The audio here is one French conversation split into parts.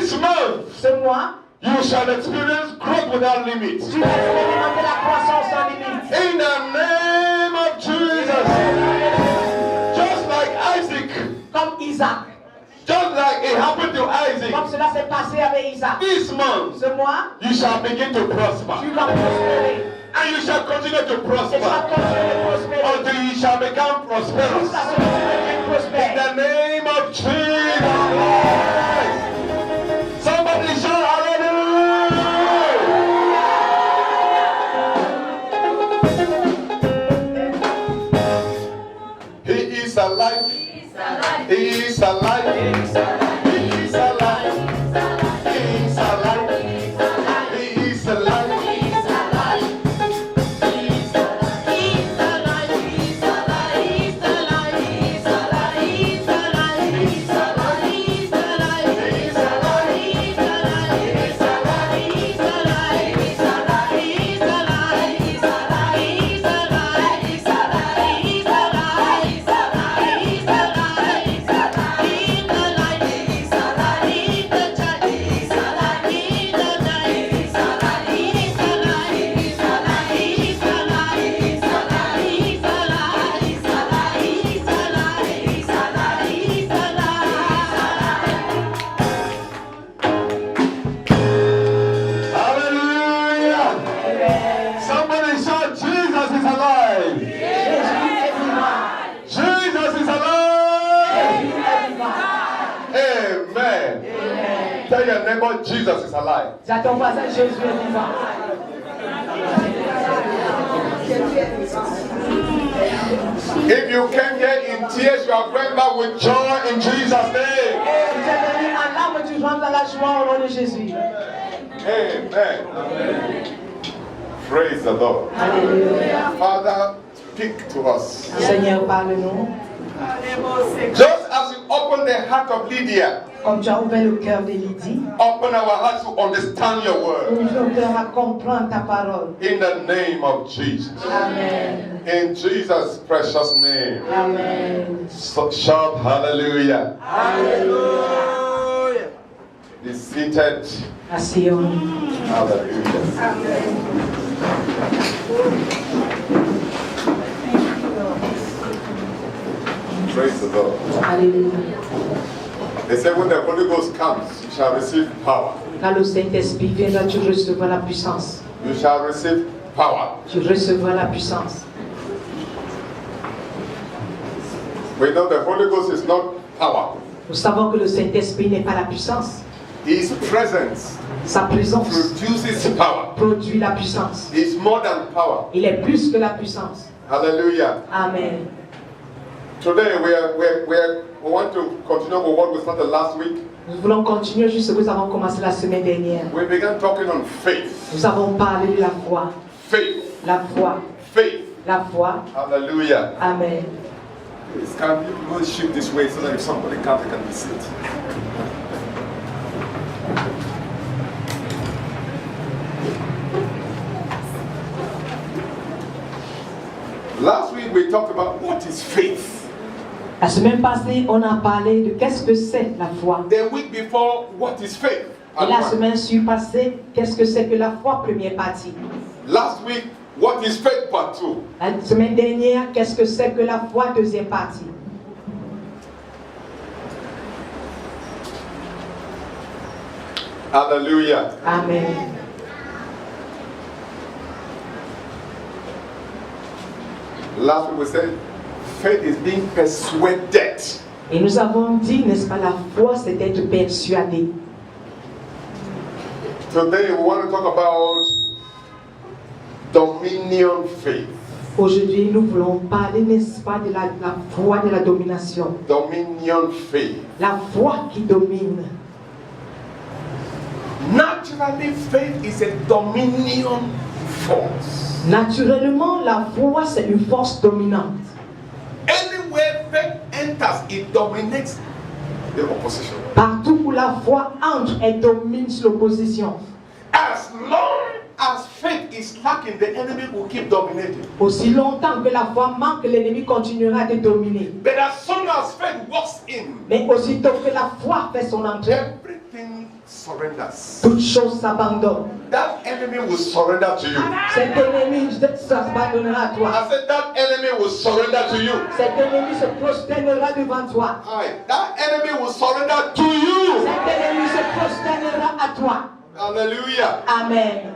This month, ce mois, you shall experience growth without limits. tu vas expérimenter la croissance sans limite. In the name of Jesus. Just like Isaac. Comme Isaac. Just like it happened to Isaac. Comme cela s'est passé avec Isaac. This month, Ce mois, you shall begin to prosper. tu vas prospérer. And you shall continue to Et tu vas prosper continuer de prospérer. until you shall become prosperous. Jusqu'à ce que tu deviennes In prospère. the name of Jesus. Somebody shout hallelujah. He is alive. He is alive. He is alive. He is alive. He is alive. He is alive. Tell your neighbor, Jesus is alive. Dis à ton voisin, Jésus est vivant. If you came here in tears, you are going back with joy in Jesus' name. Tu es venu en larmes, tu rentres dans la joie au nom de Jésus. Amen. Praise the Lord. Alléluia. Father, speak to us. Seigneur, parle-nous. Just as you open the heart of Lydia, Comme tu as ouvert le cœur de Lydie, open our hearts to understand your word. ouvre nos cœurs à comprendre ta parole. In the name of Jesus. Amen. In Jesus' precious name. Amen. So, shout hallelujah. Hallelujah. Be seated. Assis-nous. Hallelujah. Praise the Lord. Alléluia. They said when the Holy Ghost comes, you shall receive power. Quand le Saint-Esprit viendra, tu recevras la puissance. You shall receive power. Tu recevras la puissance. We know the Holy Ghost is not power. Nous savons que le Saint-Esprit n'est pas la puissance. His presence Sa présence produces power. produit la puissance. It's more than power. Il est plus que la puissance. Hallelujah. Amen. Today we want to continue with what we started last week. Nous voulons continuer juste ce que nous avons commencé la semaine dernière. We began talking on faith. Nous avons parlé de la foi. Faith. La foi. Faith. La foi. Hallelujah. Amen. Please, can you shift this way so that if somebody comes, they can be seated. Last week we talked about what is faith. La semaine passée, on a parlé de qu'est-ce que c'est la foi. The week before, what is faith? Et la semaine passée, qu'est-ce que c'est que la foi, première partie. Last week, what is faith? Part 2. La semaine dernière, qu'est-ce que c'est que la foi, deuxième partie. Hallelujah. Amen. Last week we said faith is being persuaded. Et nous avons dit, n'est-ce pas, la foi, c'est d'être persuadé. Today we want to talk about dominion faith. Aujourd'hui, nous voulons parler, n'est-ce pas, de la foi de la domination. Dominion faith. La foi qui domine. Naturally, faith is a dominion force. Naturellement, la foi, c'est une force dominante. Anywhere faith enters, it dominates the opposition. Partout où la foi entre, elle domine sur l'opposition. As long as faith is lacking, the enemy will keep dominating. Aussi longtemps que la foi manque, l'ennemi continuera de dominer. But as soon as faith walks in, Mais aussitôt que la foi fait son entrée, everything surrenders. Toute chose s'abandonne. That enemy will surrender to you. Cet ennemi s'abandonnera à toi. I said that enemy will surrender to you. Cet ennemi se prosternera devant toi. Aye. That enemy will surrender to you. Cet ennemi se prosternera à toi. Hallelujah. Amen.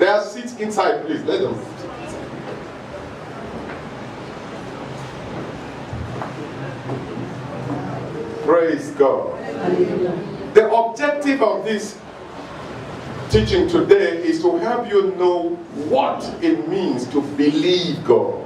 There are seats inside, please. Let them. Praise God. Alléluia. The objective of this teaching today is to help you know what it means to believe God.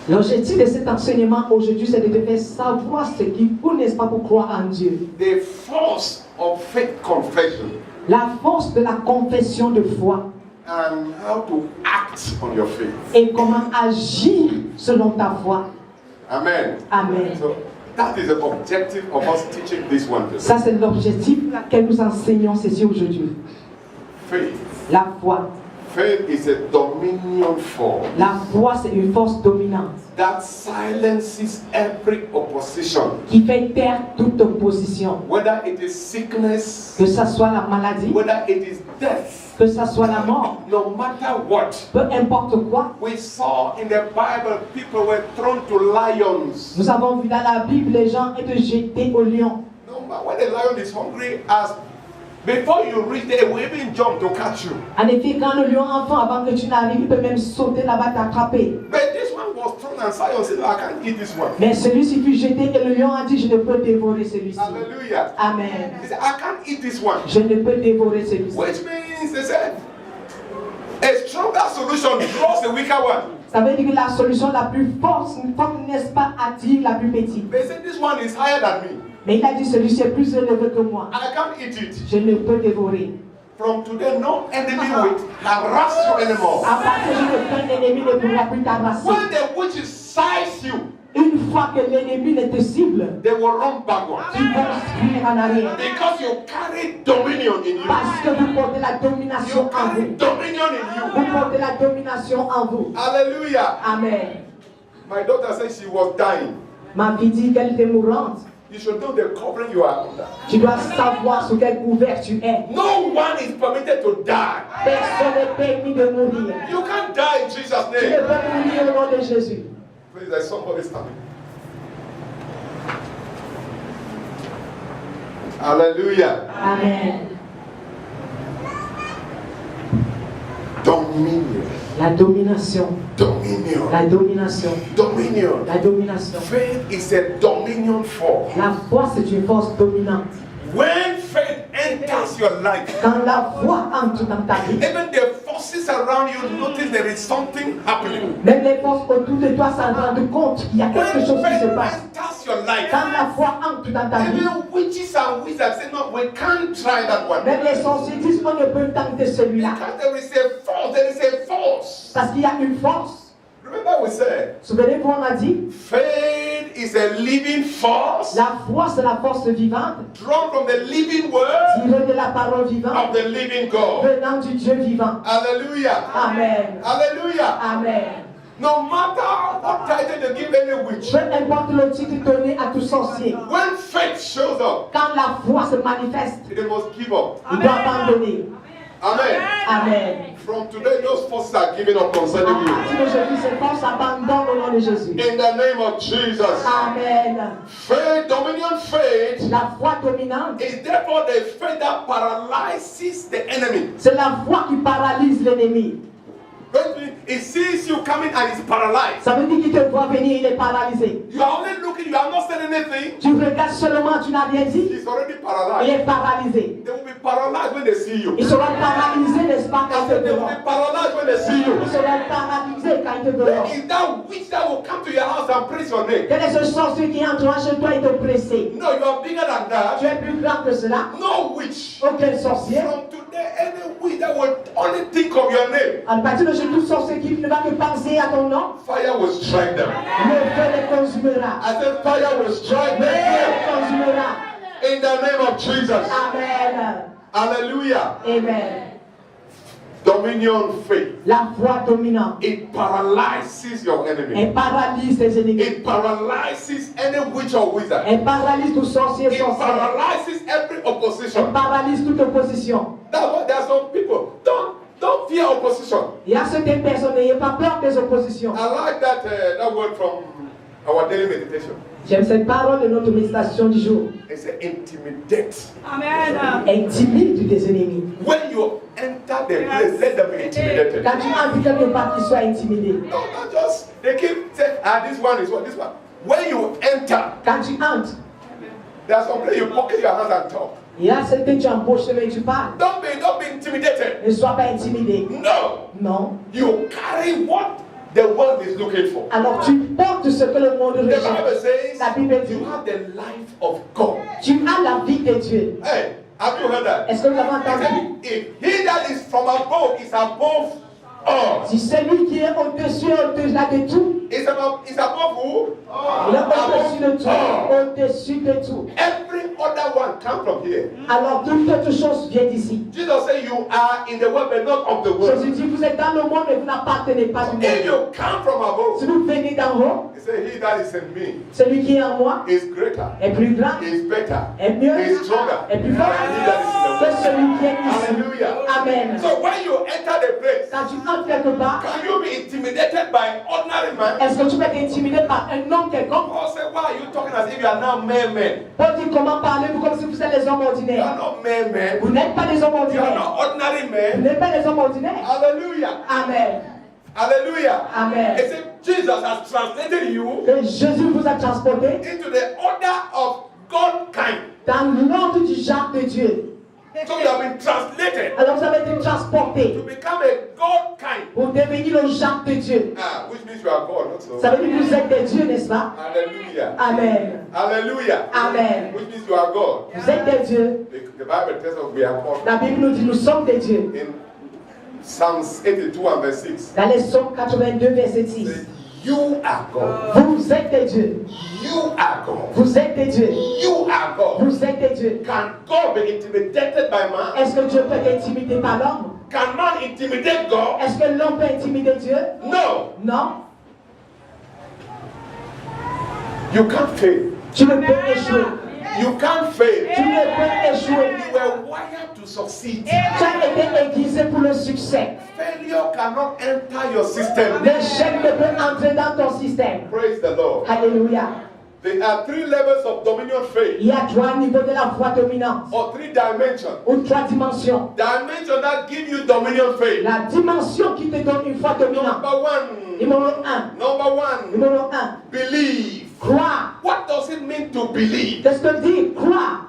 L'objectif de cet enseignement aujourd'hui, c'est de te faire savoir ce qu'il faut, n'est-ce pas, pour croire en Dieu. The force of faith confession La force de la confession de foi and how to act on your faith. et comment agir selon ta foi. Amen. Amen. So that is the objective of us teaching this one today. Ça, c'est l'objectif que nous enseignons ceci aujourd'hui. Faith. La foi. Faith is a dominion force La foi, c'est une force dominante that silences every opposition, qui fait taire toute opposition. whether it is sickness, Que ça soit la maladie, whether it is death, que ça soit la mort, no matter what. peu importe quoi. We saw in the Bible people were thrown to lions. Nous avons vu dans la Bible les gens être jetés au lion. No matter when the lion is hungry, as before you reach there, it will even jump to catch you. En effet, quand le lion enfant, avant que tu n'arrives, il peut même sauter là-bas t'attraper. But this one was thrown and Zion said, I can't eat this one. Mais celui-ci fut jeté et le lion a dit, je ne peux dévorer celui-ci. Hallelujah. Amen. He said, I can't eat this one. Je ne peux dévorer celui-ci. Which means they said, a stronger solution draws the weaker one. Ça veut dire que la solution la plus forte, n'est-ce pas, attire la plus petite. They said, this one is higher than me. Mais il a dit, celui-ci est plus élevé que moi. I can't eat it. Je ne peux dévorer. From today, no enemy will harass you anymore. À partir de aucun ennemi ne pourra plus t'arraser. When the witches size you, Une fois que l'ennemi ne te cible, they will run backwards. tu vas fuir en arrière. Because you carry dominion in you. Parce que vous portez la domination You en carry vous. dominion in you. Vous portez la domination en vous. Hallelujah. Amen. My daughter said she was dying. Ma fille dit qu'elle était mourante. You should know the covering you are under. Tu dois savoir sous quel couvert tu es. No one is permitted to die. Personne n'est permis de mourir. You can't die in Jesus' Tu ne name. peux mourir au nom de Jésus. Please, there's somebody standing. Hallelujah. Amen. Dominion. La domination. Dominion. La domination. Dominion. La domination. Faith is a dominion force. La foi, c'est une force dominante. When faith enters your life, Quand la foi entre dans ta vie, even the forces around you notice there is something happening. même les forces autour de toi s'en rendent compte qu'il y a quelque When chose qui se faith passe. enters your life, Quand la foi entre dans ta vie, even witches and wizards say, no, we can't try that one. même les sorciers disent qu'on ne peut tenter celui-là. Because there is a force, there is a force. Parce qu'il y a une force. Remember we said, Souvenez-vous, on a dit, faith is a living force la foi, c'est la force vivante, drawn from the living word tirée de la parole vivante, of the living God. venant du Dieu vivant. Hallelujah. Amen. Hallelujah. Amen. No matter what title they give any witch, Peu importe le titre donné à tout sorcier, when faith shows up, quand la foi se manifeste, they must give up. il doit abandonner. Amen. Amen. From today, those forces are giving up À concerning you. partir d'aujourd'hui, ces forces abandonnent au nom de Jésus. In the name of Jesus. Amen. Faith, dominion faith, La foi dominante, is therefore the faith that paralyzes the enemy. c'est la foi qui paralyse l'ennemi. It sees you coming and is paralyzed. Ça veut dire qu'il te voit venir, il est paralysé. You are only looking, you have not said anything. Tu regardes seulement, tu n'as rien dit, He's already il paralyzed. est paralysé. They will be paralyzed when they see you. Ils seront paralysés, n'est-ce pas, quand I ils said te they will verront. be paralyzed when they see you. Ils seront paralysés quand ils te verront. Is that witch that will come to your house and praise your name? Quel est ce sorcier qui entrera chez toi et te presser? No, you are bigger than Tu that. es plus grand que cela. No witch. Aucun sorcier. From today, any witch that will only think of your name, À partir de ce tout sorcier qui ne va que penser à ton nom, fire will strike them. le feu les consumera. I said fire will strike Le feu them. les consumera. In the name of Jesus. Amen. Hallelujah. Amen. Dominion faith. La foi dominante. It paralyzes your enemy. Elle paralyse tes ennemis. It paralyzes any witch or wizard. Elle paralyse tout sorcier, It sorcière. paralyzes every Elle opposition. paralyse toute opposition. That's why there are some people. Don't fear opposition. Il y a certaines personnes, n'ayez pas peur des oppositions. I like that word from our daily meditation. J'aime cette parole de notre méditation du jour. It's intimidate. Amen. Intimide tes ennemis. When you enter the place, let them be intimidated. Quand tu entres quelque part, qu'ils soient intimidés. No, not just they keep saying, this one is what this one. When you enter, Quand tu entres, there's some place you pocket your hands and talk. il y a certains tu embauches et tu parles. Don't be intimidated. Ne sois pas intimidé. No, Non. you carry what the world is looking for. Alors tu portes ce que le monde The Bible recherche. says La Bible dit, you have the life of God. tu as la vie de Dieu. Hey, have you heard that? Est-ce que vous avez He entendu? said, if he that is from above is above all. Si celui qui est au-dessus, au-delà de tout, It's above who? il est au-dessus de tout, all. au-dessus de tout. Every other one come from here. Alors toute autre chose vient d'ici. Jesus said you are in the world but not of the world. Jésus dit, vous êtes dans le monde mais vous n'appartenez pas du If monde. you come from Si above, vous venez d'en haut, he said he that is in me celui qui est en moi is greater, est plus grand, is better, est mieux, is stronger est plus than fort he that is in que the world. celui qui est ici. Hallelujah. Amen. So when you enter the place, Quand tu entres quelque part, can you be intimidated by ordinary man? est-ce que tu peux être intimidé par un homme quelconque? Paul said, why are you talking as if you are now mere men? Paul dit, comment parlez-vous comme si vous êtes les hommes You ordinaires? are not mere men. Vous n'êtes pas les hommes You are ordinaires. not ordinary Vous men. n'êtes pas les hommes ordinaires. Hallelujah. Amen. Hallelujah. Amen. He said, Jesus has translated you Que Jésus vous a transporté into the order of God kind. dans l'ordre du genre de Dieu. So you have been translated Alors vous avez été transporté to become a God kind. pour devenir le genre de Dieu. Which means you are God also. Ça veut dire que vous êtes des dieux, n'est-ce pas? Hallelujah. Amen. Hallelujah. Amen. Which means you are God. Vous êtes des dieux. The Bible tells us we are called. La Bible nous dit nous sommes des dieux. In Psalms 82 and verse 6. Dans les psaumes 82, verset 6. Says, you are God. Vous êtes des dieux. You are God. Vous êtes des dieux. You are God. Vous êtes des dieux. Can God be intimidated by man? Est-ce que Dieu peut être intimidé par l'homme? Can man intimidate God? Est-ce que l'homme peut intimider Dieu? No. Non. You can't fail. Tu ne peux échouer. You can't fail. Tu ne peux échouer. You were wired to succeed. Tu as été aiguisé pour le succès. Failure cannot enter your system. L'échec ne peut entrer dans ton système. Praise the Lord. Alléluia. There are 3 levels of dominion faith, Il y a 3 niveaux de la foi dominante. or 3 dimensions. Ou 3 dimensions. Dimension that give you dominion faith. La dimension qui te donne une foi dominante. Number 1. Numéro 1. Number 1. Numéro 1. Believe. Croire. What does it mean to believe? Qu'est-ce que dit croire?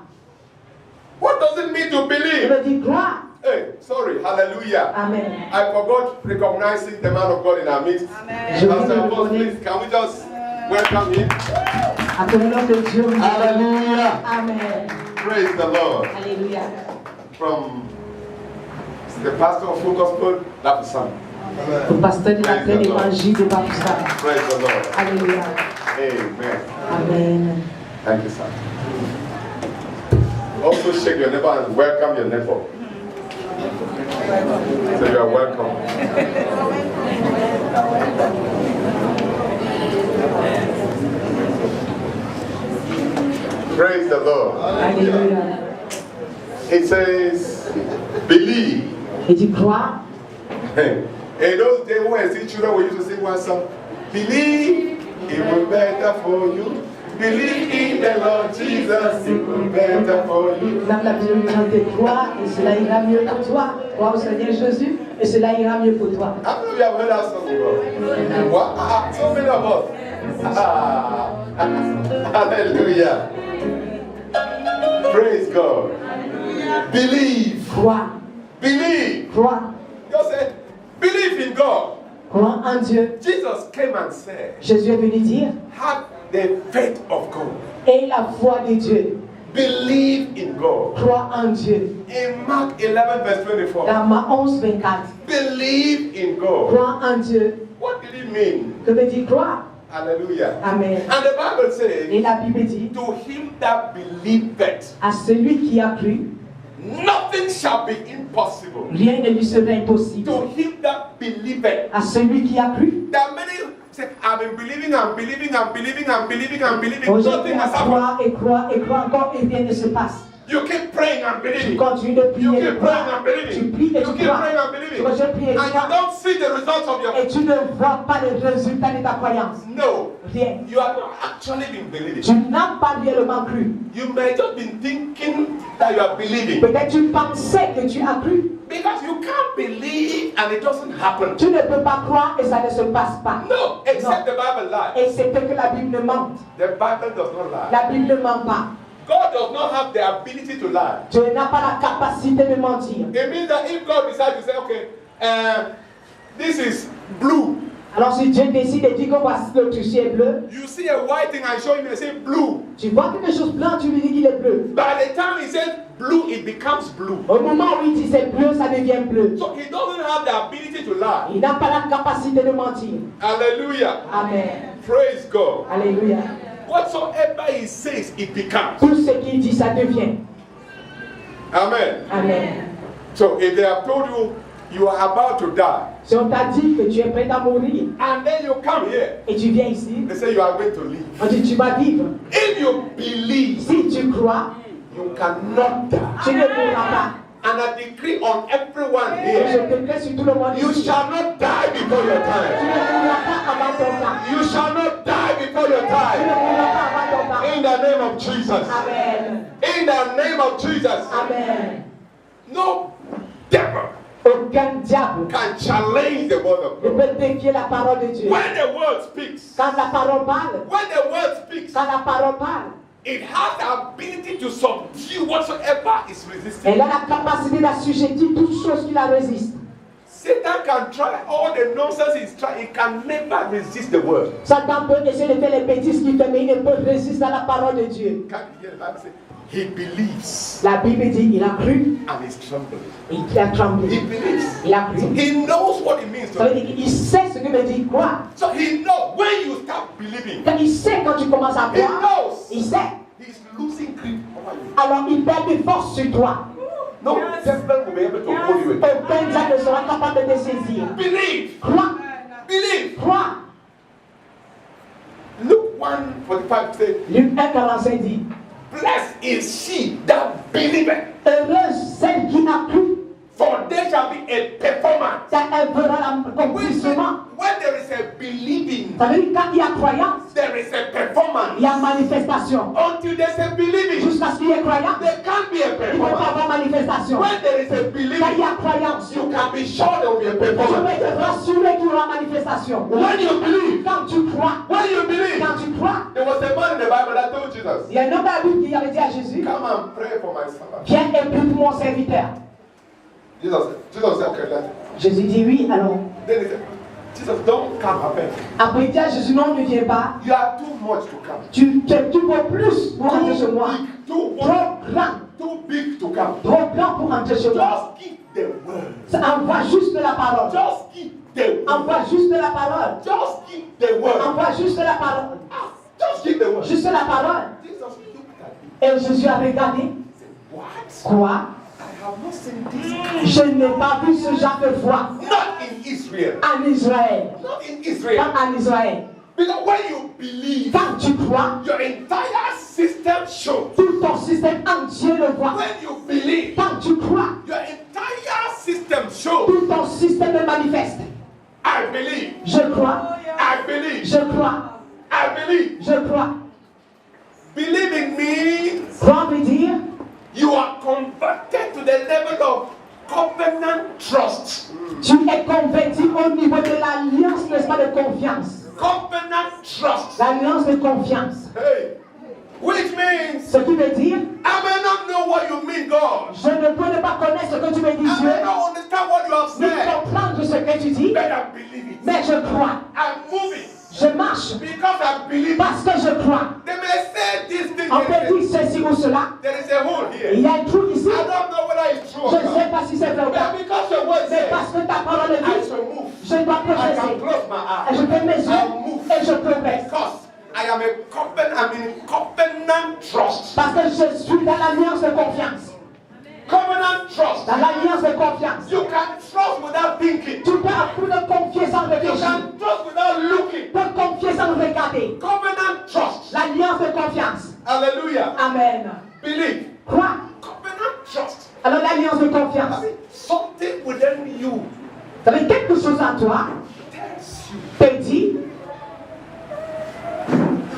What does it mean to Je believe? veux dire croire. Hey, sorry. Hallelujah. Amen. I forgot recognizing the man of God in our midst. Je veux Pastor le Apostle, reconnaître. please, can we just welcome him? Acclamons de Dieu. Hallelujah. Amen. Praise the Lord. Alléluia. From the pastor of Full Gospel, Lapusan. Le pasteur de la Praise pleine the Lord. évangile de Baptista. Praise the Lord. Alléluia. Amen. Amen. Thank you, sir. Also shake your neighbor and welcome your neighbor. So you are welcome. Praise the Lord. Alléluia. It says, believe. Il dit croire. In those days when see children, we used to sing one song. Believe it will be better for you. Believe in the Lord Jesus, it will be better for you. Dans la Bible, nous chantons croire et cela ira mieux pour toi. Crois au Seigneur Jésus et cela ira mieux pour toi. How many of you have heard that song before? Wow, so many of us. Hallelujah. Praise God. Believe. Croire. Believe. Croire. God said, believe in God. Croire en Dieu. Jesus came and said, Jésus est venu dire have the faith of God. aie la foi de Dieu. Believe in God. Crois en Dieu. In Mark 11 verse 24. Dans Marc 11, 24. Believe in God. Crois en Dieu. What did it mean? Que veut dire croire? Hallelujah. Amen. And the Bible says, Et la Bible dit to him that believeth. à celui qui a cru, nothing shall be impossible Rien ne lui serait impossible. to him that believeth. À celui qui a cru. There are many say, I've been believing, I'm believing, I'm believing, I'm believing, I'm believing. Aujourd'hui, Nothing à has happened. croire et croire et croire encore et rien ne se passe. You keep praying and Tu believing. continues de You prier et de keep praying croire. and believing. Tu pries et You tu keep crois. praying and Tu believing. continues de prier et And tu you crois. don't see the results of your Et tu ne vois pas les résultats de ta croyance. No. Rien. You have not actually been believing. Tu n'as pas réellement cru. You may just been thinking that you are believing. Peut-être tu pensais que tu as cru. Because you can't believe and it doesn't happen. Tu ne peux pas croire et ça ne se passe pas. No, except the Bible lies. Excepté que la Bible ne mente. The Bible does not lie. La Bible ne ment pas. God does not have the ability to lie. Dieu n'a pas la capacité de mentir. It means that if God decides to say, okay, this is blue. Alors si Dieu décide et dit que voici le toucher est bleu, You see a white thing and show him and say blue. tu vois quelque chose blanc, tu lui dis qu'il est bleu. By the time he says blue, it becomes blue. Au moment où il dit c'est bleu, ça devient bleu. So he doesn't have the ability to lie. Il n'a pas la capacité de mentir. Hallelujah. Amen. Praise God. Alléluia. Whatsoever he says, it becomes. Tout ce qu'il dit, ça devient. Amen. Amen. So if they have told you you are about to die, Si on t'a dit que tu es prêt à mourir and then you come here, et tu viens ici, they say you are going to live. on dit tu vas vivre. If you believe, Si tu crois, you cannot tu die. ne mourras pas. And I decree on everyone Et je here, déclare sur tout le monde you ici. shall not die before your Tu time. ne mourras pas avant ton temps. You shall not die before your Tu ne time. mourras pas avant ton temps. In the name of Jesus. Amen. In the name of Jesus. Amen. No devil Aucun diable can challenge the word of ne God. peut défier la parole de Dieu. When the word speaks, Quand la parole parle, when the word speaks, quand la parole parle, it has the ability to subdue whatsoever is resisting. elle a la capacité d'assujettir toute chose qui la résiste. Satan can try all the nonsense he's trying, he can never resist the word. Satan peut essayer de faire les bêtises qu'il fait, mais il ne peut résister à la parole de Dieu. Can't you hear the Bible say, he believes La Bible dit, il a cru and is trembling. et il a He tremblé. believes. Il a cru. He knows what it means Ça to veut dire qu'il sait ce que veut dire croire. So he knows when you start believing, Quand il sait quand tu commences à he croire, knows il sait. he's losing grip over you. Alors il perd des forces sur toi. No devil will be able to hold you again. Aucun diable ne sera capable de te saisir. Believe. Crois, Believe. crois. Luke 1:45 says, Luc 1,45 dit, blessed is she that believeth, heureuse celle qui a cru, for there shall be a performance. car elle verra l'accomplissement. When there is a believing, Ça veut dire quand il y a croyance, there is a il performance. y a manifestation. Until there's a believing, Jusqu'à ce qu'il y ait croyance, there can't be a il ne peut pas performance. avoir manifestation. When there is a Quand il believing, y a croyance, you can be sure there will be a je vais performance. te rassurer qu'il y aura manifestation. When you believe, Quand tu crois, when you believe, quand tu crois, there was a man in the Bible that told Jesus, il y a un homme dans la Bible qui avait dit à Jésus, come and pray for my servant. viens et prie pour mon serviteur. Jesus said, okay, let him. Jésus dit oui, alors. Then he said, Jesus, don't come happen. Après il dit à Jésus, non, ne viens pas. You are too much to come. Tu veux plus pour rentrer chez moi. Too Trop big to come. grand pour rentrer chez moi. Just give the word. Ça envoie juste la parole. Just give the word. Envoie juste la parole. Just give the word. Envoie juste la parole. Just give the word. Juste la parole. Jesus looked at him Et Jésus a regardé. and said, what? Quoi? I have not seen this. Je n'ai pas vu ce genre de foi Not in Israel. en Israël. Not in Israel. Pas en Israël. Because when you believe, Quand tu crois, your entire system shows. tout ton système entier le voit. When you believe, Quand tu crois, your entire system shows. tout ton système est manifeste. I believe. Je crois, I believe. je crois, I believe. je crois. Believing means Croire veut dire, you are converted to the level of covenant trust. tu es converti au niveau de l'alliance, n'est-ce pas, de confiance. Covenant trust. L'alliance de confiance. Hey. Which means Ce qui veut dire, I may not know what you mean, God. je ne peux ne pas connaître ce que tu me dis, I Dieu, may not understand what you have ni said. comprendre ce que tu dis, But I believe it. mais je crois. I'm moving Je marche because I believe it. parce que je crois. They may say this thing. On peut dire ceci ou cela. There is a hole Il here. y a un trou ici. I don't know whether it's true Je or ne sais not. pas si c'est vrai ou pas. But because your word Mais says parce que ta parole I dit, shall move. je dois I can progresser. close my Et eyes. je fais mes I'll yeux move. et je progresse. Because I am I'm in covenant trust. Parce que je suis dans l'alliance de confiance. Covenant Covenant trust. Dans l'alliance de confiance. You can trust without thinking. Tu peux apprendre de confier sans You réfléchir. can trust without looking. De confier sans regarder. Covenant trust. L'alliance de confiance. Hallelujah. Amen. Believe. Crois. Covenant trust. Alors l'alliance de confiance. Something within you Ça veut dire quelque chose en toi tells you te dit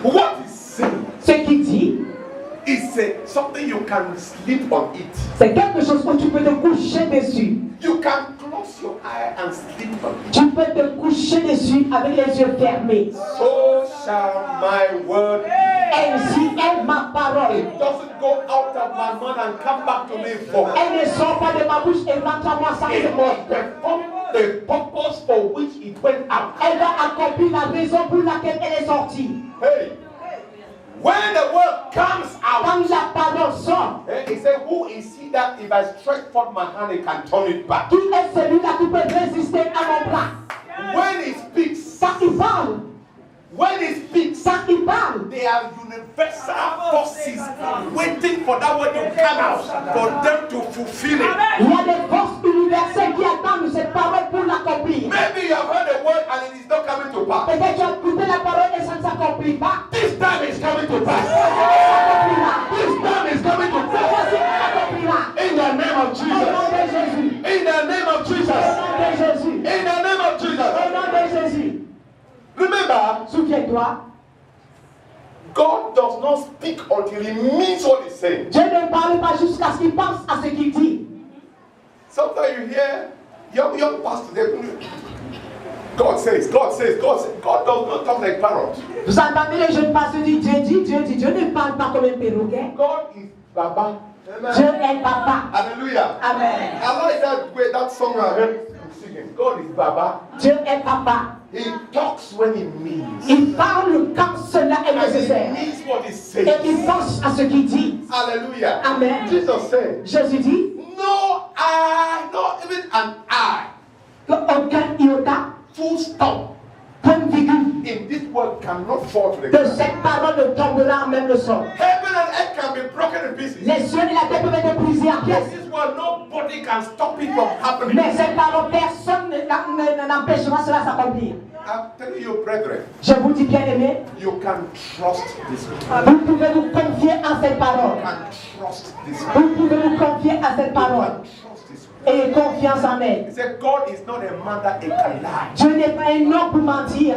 what is saying. ce qu'il dit. It's something you can sleep on it. C'est quelque chose où tu peux te coucher dessus. You can close your eye and sleep on it. Tu peux te coucher dessus avec les yeux fermés. So shall my word be. Ainsi est ma parole. It doesn't go out of my mouth and come back to me void. Elle ne sort pas de ma bouche et rentre à moi sans It remords. must perform the purpose for which it went out. Elle va accomplir la raison pour laquelle elle est sortie. Hey, when the word comes out, Quand la parole sort, he said, who is he that if I stretch forth my hand, he can turn it back? qui est celui-là qui peut résister à mon bras? When he speaks, Quand il parle, when he speaks, quand il parle, they are universal forces waiting for that word to come out for them to fulfill it. il y a des forces universelles qui attendent cette parole pour l'accomplir. Maybe you have heard the word and it is not coming to pass. Peut-être tu as écouté la parole et ça ne s'accomplit pas. This time it's coming to pass. This time it's coming to Cette pass. fois-ci, ça s'accomplira. In the name of Au nom Jesus. de Jésus. In the name of Au Jesus. nom de Jésus. In the name of Au Jesus. nom de Jésus. Remember, Souviens-toi, God does not speak until he means what he's saying. Dieu ne parle pas jusqu'à ce qu'il pense à ce qu'il dit. Sometimes you hear young pastors, God says, God says, God says. God does not talk like parrots. Vous entendez les jeunes pasteurs dire Dieu dit, Dieu dit. Dieu ne parle pas comme un perroquet. God is Baba. Dieu est papa. Hallelujah. Amen. I like that way, that song I heard you singing. God is Baba. Dieu est papa. He talks when he means. Il parle quand cela est And he nécessaire. means what he Et il says. pense à ce qu'il dit. Hallelujah. Amen. Jesus said, Jésus dit no eye, not even an eye, qu'aucun iota, full stop, point virgule in this word cannot fall to the de ground. cette parole ne tombera en même le sol. Heaven and earth can be broken in pieces. Les cieux et la terre peuvent être brisés en But pièces. this word, nobody can stop it from happening. Mais cette parole, personne n'empêchera cela s'accomplir. I'm telling you, brethren, Je vous dis bien aimé, you can trust this word. vous pouvez vous confier à cette parole. You can trust this word. Vous pouvez vous confier à cette You parole. can trust this word. Ayez confiance en elle. He said, God is not a man that he can lie. Dieu n'est pas un homme pour mentir.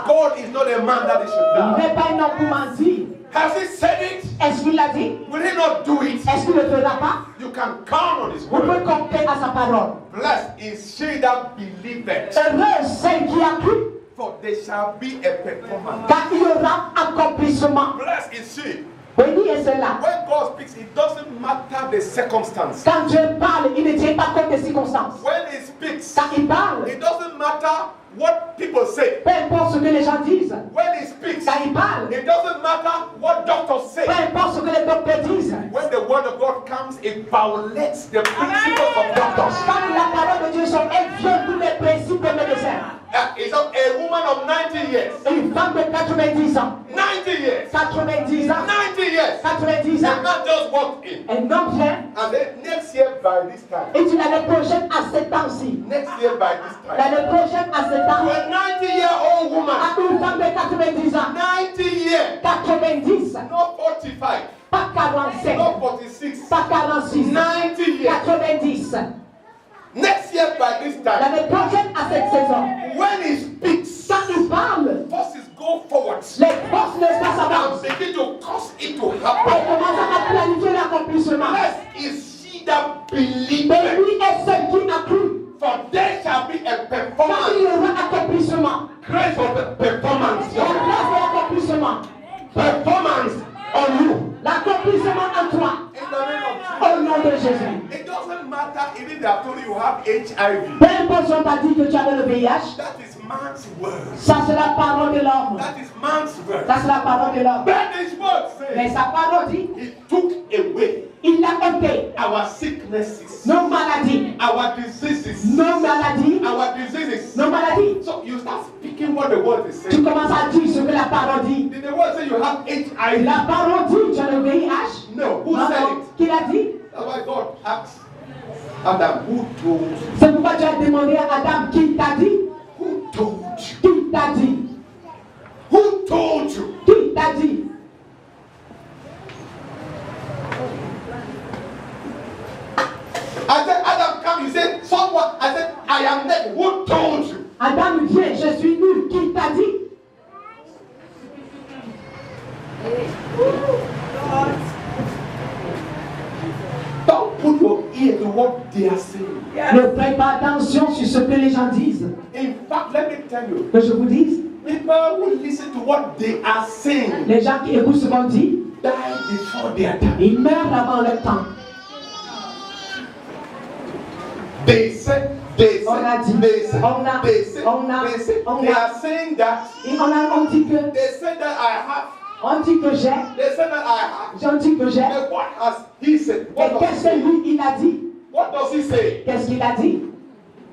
God is not a man that he should Il lie. n'est pas un homme pour mentir. Has he said it? Est-ce qu'il l'a dit? Will he not do it? Est-ce qu'il ne le fera pas? You can count on his Vous pouvez word. compter à sa parole. Blessed is she that believeth, Heureux celle qui a cru, for there shall be a performance. car il y aura accomplissement. Blessed is she. Béni est cela. When God speaks, it doesn't matter the circumstance. Quand Dieu parle, il ne tient pas compte des circonstances. When he speaks, Quand il parle, it doesn't matter what people say. peu importe ce que les gens disent. When he speaks, Quand il parle, it doesn't matter what doctors say. peu importe ce que les docteurs disent. When the word of God comes, it violates the principles of doctors. Quand la parole de Dieu sort, elle viole tous les principes des médecins. It's a woman of 90 years. Une femme de 90 ans. 90 years. 90 ans. 90 years. 90 The ans. man just walked in. Un homme vient And then next year by this time. et dit l'année prochaine à cet temps-ci. Next year by this time. L'année prochaine à cet To temps. a 90-year-old woman. À une femme de 90 ans. 90 years. 90. Not 45. Pas 47. Not 46. Pas 46. 90 years. 90. Next year by this time. L'année prochaine à cette saison. When he speaks, Quand il parle, forces go forward les forces de l'espace and avancent. begin to cause it to Elle happen. commence à planifier l'accomplissement. Blessed is she that believeth, Mais lui est celle qui a cru. for there shall be a Quand il performance. y aura accomplissement. Grace of the performance. La grâce de l'accomplissement. Performance on you. L'accomplissement en toi. In the name of Jesus. Au nom de Jésus. It doesn't matter even they have told you you have HIV. Peu importe si on t'a dit que tu avais le VIH, That is man's word. ça c'est la parole de l'homme. That is man's word. Ça c'est la parole de l'homme. But his word Mais says sa parole dit, he took away il a ôté our sicknesses, nos maladies. our diseases, Nos maladies. our diseases. Nos maladies. So you start speaking what the word is Tu saying. commences à dire ce que la parole dit. Did the word say you have HIV? La parole dit, tu as le VIH. No. Who Non, said non. it? Qui l'a dit? That's why God asks Adam, who told you? C'est pourquoi tu as demandé à Adam qui t'a dit. Who told you? Qui t'a dit. Who told you? Qui t'a dit. I said, Adam, come. You said, someone. I said, I am naked. Who told you? Adam vient, je suis nu. Qui t'a dit? Don't put your ear to what they are saying. Ne prête pas attention sur ce que les gens disent. In fact, let me tell you, Que je vous dise, people who listen to what they are saying les gens qui écoutent ce qu'on dit, die before their time. ils meurent avant leur temps. They say, On a dit, they say, on a, they say, on a, they say, on they a. are saying that. Et on dit que, They say that I have. on dit que j'ai, They say that I have. j'en dis que j'ai. And what has he said? What Et does he qu'est-ce que say? lui, il a dit? What does he say? Qu'est-ce qu'il a dit?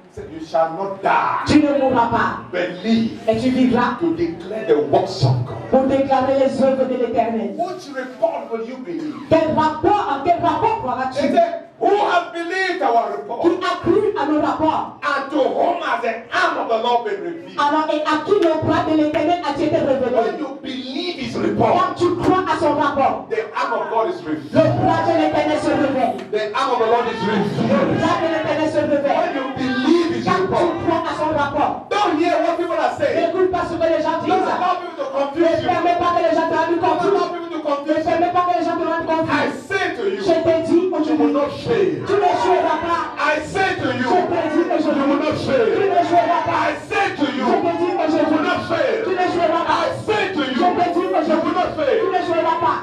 He said, you shall not die. Tu ne mourras pas. Believe Et tu vivras to declare the works of God. pour déclarer les œuvres de l'Éternel. Which report will you believe? En quel rapport croiras-tu? He said, who has believed our Qui report? a cru à nos rapports? And to whom has the arm of the Lord been revealed? Alors, et à qui le bras de l'Éternel a-t-il été When révélé? you believe his report, Quand tu crois à son rapport, the arm of God is le revealed. bras de l'Éternel se révèle. The arm of the Lord is Le revealed. bras de l'Éternel se When révèle. you believe his Quand tu report, crois à son rapport, don't hear what people are saying. n'écoute pas ce que les gens Don't disent. allow people to Ne confuse you. permets pas que les gens te rendent Don't allow confus. people to Ne confuse you. permets pas que les gens te rendent I confus. say to you, Je t'ai dit you will aujourd'hui, not fail. tu ne joueras pas. I say to Je you, t'ai dit you will aujourd'hui, not tu fail. ne joueras pas. I say to you, Je t'ai dit you will aujourd'hui, not fail. tu ne joueras pas. I say to you, Je t'ai dit you will aujourd'hui, not tu fail. ne joueras pas.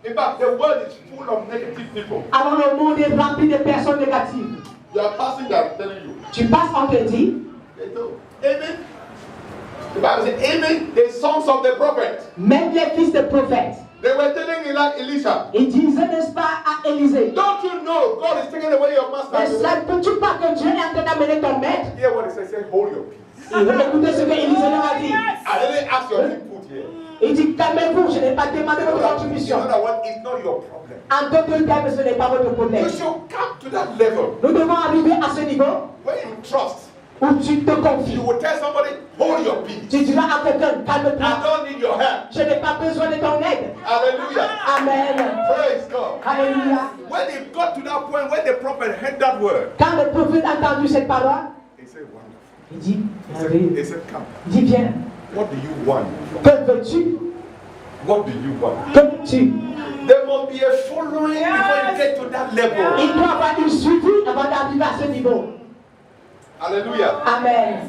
In fact, the world is full of negative people. Alors le monde est rempli de personnes négatives. You are passing that, I'm telling you. Tu passes, on te dit, They do. Amen. The Bible says, Amen, the sons of the prophet. même les fils des prophètes, They were telling Elisha, ils disaient, n'est-ce pas, à Élisée, don't you know God is taking away your master? ne sais-tu pas que Dieu est en train d'amener ton maître? Hear what he said. Say, hold your peace. Écoutez ce que Élisée leur a dit. I didn't ask your input here. Il dit, calmez-vous, je n'ai pas demandé You know votre that contribution. one is not your problem. En d'autres termes, ce n'est pas votre problème. You should come to that level Nous devons arriver à ce niveau where you trust. où tu te confies. You will tell somebody, hold your peace. Tu diras à quelqu'un, I calme-toi, don't need your help. je n'ai pas besoin de ton aide. Hallelujah. Amen. Praise God. Alléluia. When they got to that point, when the prophet heard that word, Quand le prophète a entendu cette parole, he said, wonderful. il dit, He said, merveilleux. he said, come. Il dit, viens, What do you want? que veux-tu? What do you want? Que veux-tu? There must be a following before you get to that level. Il doit y avoir une suivi avant d'arriver à ce niveau. Hallelujah. Amen.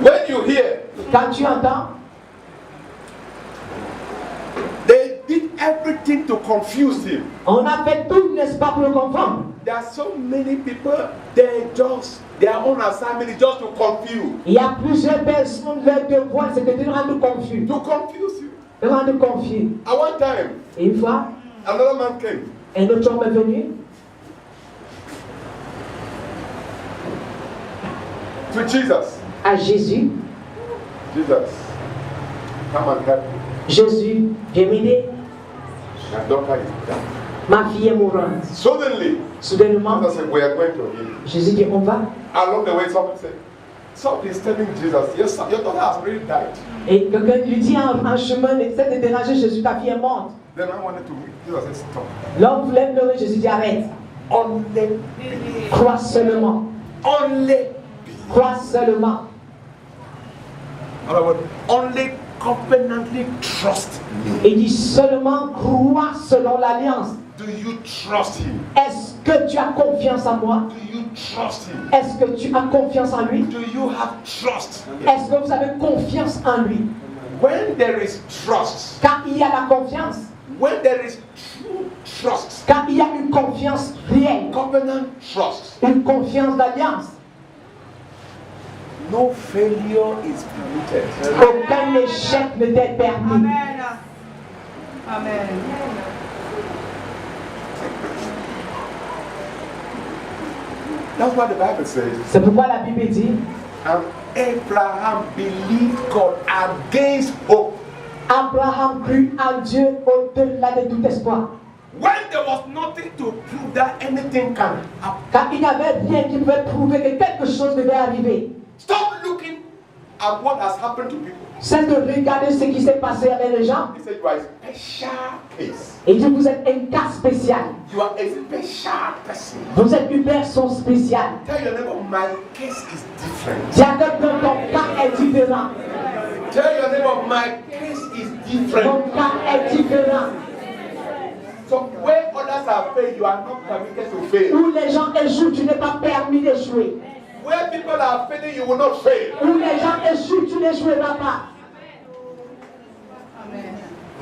When you hear, Quand tu entends, they did everything to confuse him. on a fait tout, n'est-ce pas, pour le confondre. There are so many people, they just, their own assignment is just to confuse. Il y a plusieurs personnes, leur devoir, c'est de te rendre confus. To confuse you. De rendre confus. At one time, Et une fois, another man came. un autre homme est venu To Jesus. à Jésus. Jesus, come and help me. Jésus, viens m'aider. My daughter is down. Ma fille est mourante. Suddenly, Soudainement, Jesus said, we are going to heal you. Jésus dit, on va. Along the way, someone said, somebody is telling Jesus, your daughter has already died. Et quelqu'un lui dit en chemin, essaie de déranger Jésus, ta fille est morte. Then I wanted to read. Jesus said, stop. L'homme voulait pleurer, Jésus dit, arrête. Only, Crois seulement. only, Crois seulement. in other words, only covenantly trust me. Il dit seulement crois selon l'alliance. Do you trust him? Est-ce que tu as confiance en moi? Do you trust him? Est-ce que tu as confiance en lui? Do you have trust? Est-ce que vous avez confiance en lui? When there is trust, Quand il y a la confiance, when there is true trust, quand il y a une confiance réelle, covenant trust, une confiance d'alliance, no failure is permitted. aucun échec ne t'est permis. Amen. Amen. That's what the Bible says. C'est pourquoi la Bible dit, And Abraham believed God against hope. Abraham crut en Dieu au-delà de tout espoir. When there was nothing to prove that anything can happen. Car il n'y avait rien qui pouvait prouver que quelque chose devait arriver. Stop looking at what has happened to people. C'est de regarder ce qui s'est passé avec les gens. He said you are a special case. Et dit vous êtes un cas spécial. You are a special person. Vous êtes une personne spéciale. Tell your neighbor, my case is different. Dis à quelqu'un, ton cas est différent. Tell your neighbor, my case is different. Ton cas est différent. So where others are failed, you are not permitted to fail. Où les gens échouent, tu n'es pas permis d'échouer. Where people are failing, you will not fail. Où les gens échouent, tu n'échoueras pas.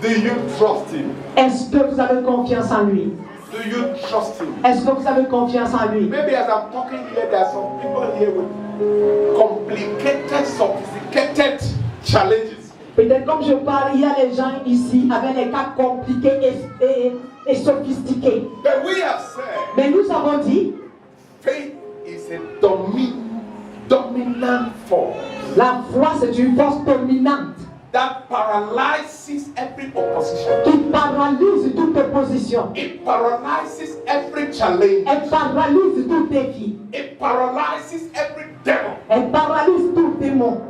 Do you trust him? Est-ce que vous avez confiance en lui? Do you trust him? Est-ce que vous avez confiance en lui? Maybe as I'm talking here, there are some people here with complicated, sophisticated challenges. Peut-être comme je parle, il y a des gens ici avec des cas compliqués et sophistiqués. But we have said, Mais nous avons dit, faith is a dominant force la foi c'est une force dominante that paralyzes every opposition. qui paralyse toute opposition. It paralyzes every challenge. Elle paralyse tout défi. It paralyzes every devil. Elle paralyse tout démon.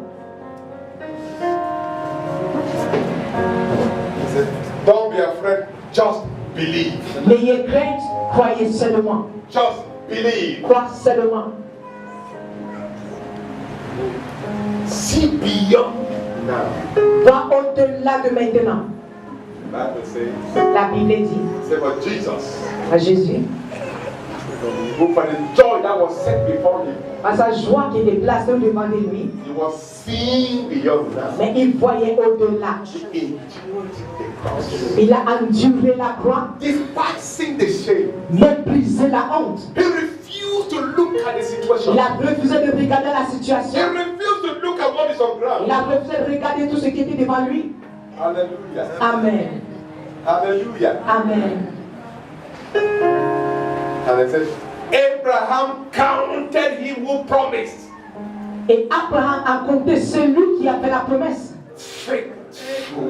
He said, don't be afraid, just believe. N'ayez crainte, croyez seulement. Just believe. Crois seulement. See beyond now. Va au-delà de maintenant. The Bible says, La Bible dit say for Jesus, à Jésus, who for the joy that was set before him, à sa joie qui était placée devant de lui, he was seeing beyond now. mais il voyait au-delà. He endured the cross. Il a enduré la croix, Despising the shame. méprisé la honte. He refused to look at the situation. Il a refusé de regarder la He situation. refused to look at what is on ground. Il a refusé de regarder tout ce qui était devant lui. Hallelujah. Amen. Hallelujah. Amen. And it says, Abraham counted him who promised. Et Abraham a compté celui qui a fait la promesse. Faithful.